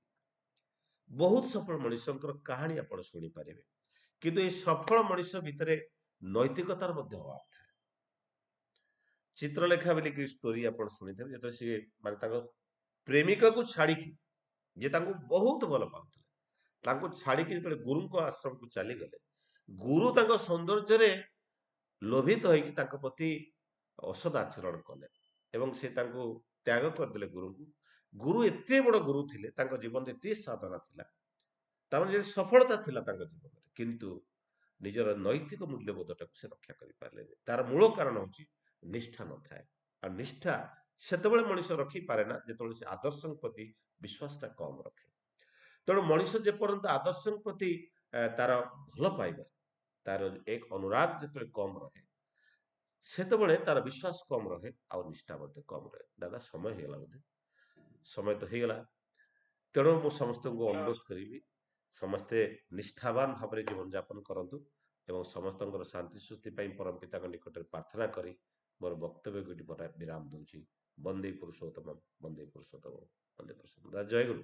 A: ବହୁତ ସଫଳ ମଣିଷଙ୍କର କାହାଣୀ ଆପଣ ଶୁଣିପାରିବେ। କିନ୍ତୁ ଏଇ ସଫଳ ମଣିଷ ଭିତରେ ନୈତିକତାର ମଧ୍ୟ ଅଭାବ ଥାଏ। ଚିତ୍ରଲେଖା ବୋଲିକି ଷ୍ଟୋରି ଆପଣ ଶୁଣିଥିବେ, ଯେତେବେଳେ ସିଏ ମାନେ ତାଙ୍କ ପ୍ରେମିକାକୁ ଛାଡିକି, ଯେ ତାଙ୍କୁ ବହୁତ ଭଲ ପାଉଥିଲେ, ତାଙ୍କୁ ଛାଡିକି ଯେତେବେଳେ ଗୁରୁଙ୍କ ଆଶ୍ରମକୁ ଚାଲିଗଲେ, ଗୁରୁ ତାଙ୍କ ସୌନ୍ଦର୍ଯ୍ୟରେ ଲୋଭିତ ହେଇକି ତାଙ୍କ ପ୍ରତି ଅସଦାଚରଣ କଲେ ଏବଂ ସେ ତାଙ୍କୁ ତ୍ୟାଗ କରିଦେଲେ ଗୁରୁଙ୍କୁ। ଗୁରୁ ଏତେ ବଡ ଗୁରୁ ଥିଲେ, ତାଙ୍କ ଜୀବନରେ ଏତେ ସାଧନା ଥିଲା, ତାମାନେ ଯେ ସଫଳତା ଥିଲା ତାଙ୍କ ଜୀବନରେ, କିନ୍ତୁ ନିଜର ନୈତିକ ମୂଲ୍ୟବୋଧଟାକୁ ସେ ରକ୍ଷା କରିପାରିଲେନି। ତାର ମୂଳ କାରଣ ହଉଛି ନିଷ୍ଠା ନଥାଏ। ଆଉ ନିଷ୍ଠା ସେତେବେଳେ ମଣିଷ ରଖିପାରେ ନା, ଯେତେବେଳେ ସେ ଆଦର୍ଶଙ୍କ ପ୍ରତି ବିଶ୍ୱାସଟା କମ ରଖେ। ତେଣୁ ମଣିଷ ଯେପର୍ଯ୍ୟନ୍ତ ଆଦର୍ଶଙ୍କ ପ୍ରତି ତାର ଭଲ ପାଇବା, ତାର ଏକ ଅନୁରାଗ ଯେତେବେଳେ କମ ରହେ, ସେତେବେଳେ ତାର ବିଶ୍ୱାସ କମ ରହେ, ଆଉ ନିଷ୍ଠା ମଧ୍ୟ କମ ରହେ। ଦାଦା, ସମୟ ହେଇଗଲା ବୋଧେ? ସମୟ ତ ହେଇଗଲା। ତେଣୁ ମୁଁ ସମସ୍ତଙ୍କୁ ଅନୁରୋଧ କରିବି, ସମସ୍ତେ ନିଷ୍ଠାବାନ ଭାବରେ ଜୀବନଯାପନ କରନ୍ତୁ ଏବଂ ସମସ୍ତଙ୍କର ଶାନ୍ତି ସୃଷ୍ଟି ପାଇଁ ପରମ ପିତାଙ୍କ ନିକଟରେ ପ୍ରାର୍ଥନା କରି ମୋର ବକ୍ତବ୍ୟକୁ ଏଠି ବିରାମ ଦଉଛି। ବନ୍ଦେ ପୁରୁଷୋତ୍ତମ, ବନ୍ଦେ ପୁରୁଷୋତ୍ତମ, ବନ୍ଦେ ପୁରୁଷୋତ୍ତମ। ଦାଦା, ଜୟ ଗୁରୁ।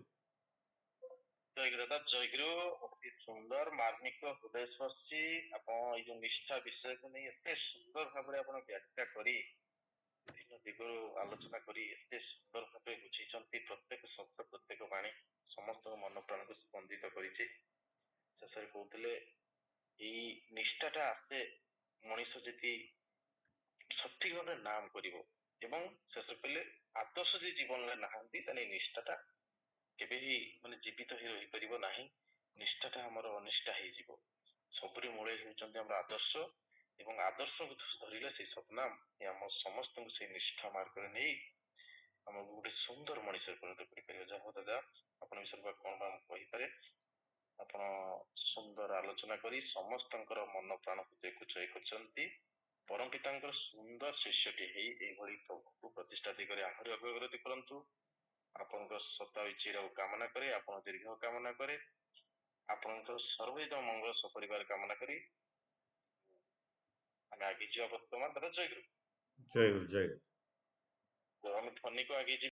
B: ଜୟଗୁରୁ ଦାଦା, ଜୟଗୁରୁ। ଅତି ସୁନ୍ଦର ମାର୍ମିକ ହୃଦୟ ସ୍ପର୍ଶୀ ଆପଣ ଏଇ ଯୋଉ ନିଷ୍ଠା ବିଷୟକୁ ନେଇ ଏତେ ସୁନ୍ଦର ଭାବରେ ଆପଣ ବ୍ୟାଖ୍ୟା କରି, ବିଭିନ୍ନ ଦିଗରୁ ଆଲୋଚନା କରି ଏତେ ସୁନ୍ଦର ଭାବେ ବୁଝେଇଛନ୍ତି। ପ୍ରତ୍ୟେକ ଶବ୍ଦ, ପ୍ରତ୍ୟେକ ବାଣୀ ସମସ୍ତଙ୍କ ମନ ପ୍ରାଣକୁ ସ୍ପନ୍ଦିତ କରିଛି। ଶେଷରେ କହୁଥିଲେ ଏଇ ନିଷ୍ଠାଟା ଆସେ ମଣିଷ ଯଦି ସଠିକ ଭାବରେ ନାମ କରିବ, ଏବଂ ଶେଷ କହିଲେ ଆଦର୍ଶ ଯଦି ଜୀବନରେ ନାହାନ୍ତି, ତାହେଲେ ଏଇ ନିଷ୍ଠାଟା କେବେ ବି ମାନେ ଜୀବିତ ହେଇ ରହିପାରିବ ନାହିଁ। ନିଷ୍ଠାଟା ଆମର ଅନିଷ୍ଠା ହେଇଯିବ। ସବୁରି ମୂଳେ ହେଉଛନ୍ତି ଆମର ଆଦର୍ଶ, ଏବଂ ଆଦର୍ଶକୁ ଧରିଲେ ସେଇ ସତନାମ ଆମ ସମସ୍ତଙ୍କୁ ସେଇ ନିଷ୍ଠା ମାର୍ଗରେ ନେଇ ଆମକୁ ଗୋଟେ ସୁନ୍ଦର ମଣିଷ ପରିଣତ କରିପାରିବ। ଯାହା ହଉ ଦାଦା, ଆପଣ ବିଷୟରେ କଣ ବା ମୁଁ କହିପାରେ। ଆପଣ ସୁନ୍ଦର ଆଲୋଚନା କରି ସମସ୍ତଙ୍କର ମନ ପ୍ରାଣ ହୃଦୟକୁ ଜୟ କରିଛନ୍ତି। ପରମ ପିତାଙ୍କର ସୁନ୍ଦର ଶିଷ୍ୟଟି ହେଇ ଏଇଭଳି ପ୍ରଭୁକୁ ପ୍ରତିଷ୍ଠା ଦିଗରେ ଆହୁରି ଅଗ୍ରଗତି କରନ୍ତୁ। ଆପଣଙ୍କ ଶତାୟୁ ଚିର କାମନା କରେ, ଆପଣ ଦୀର୍ଘ କାମନା କରେ, ଆପଣଙ୍କର ସର୍ବବିଧ ମଙ୍ଗଳ ସପରିବାର କାମନା କରି ଆମେ ଆଗେଇ ଯିବା ବର୍ତ୍ତମାନ। ଦାଦା, ଜୟ ଗୁରୁ।
A: ଜୟ ଗୁରୁ, ଜୟ ଗୁରୁ।
B: ଆମେ ଧନୀକୁ ଆଗେଇ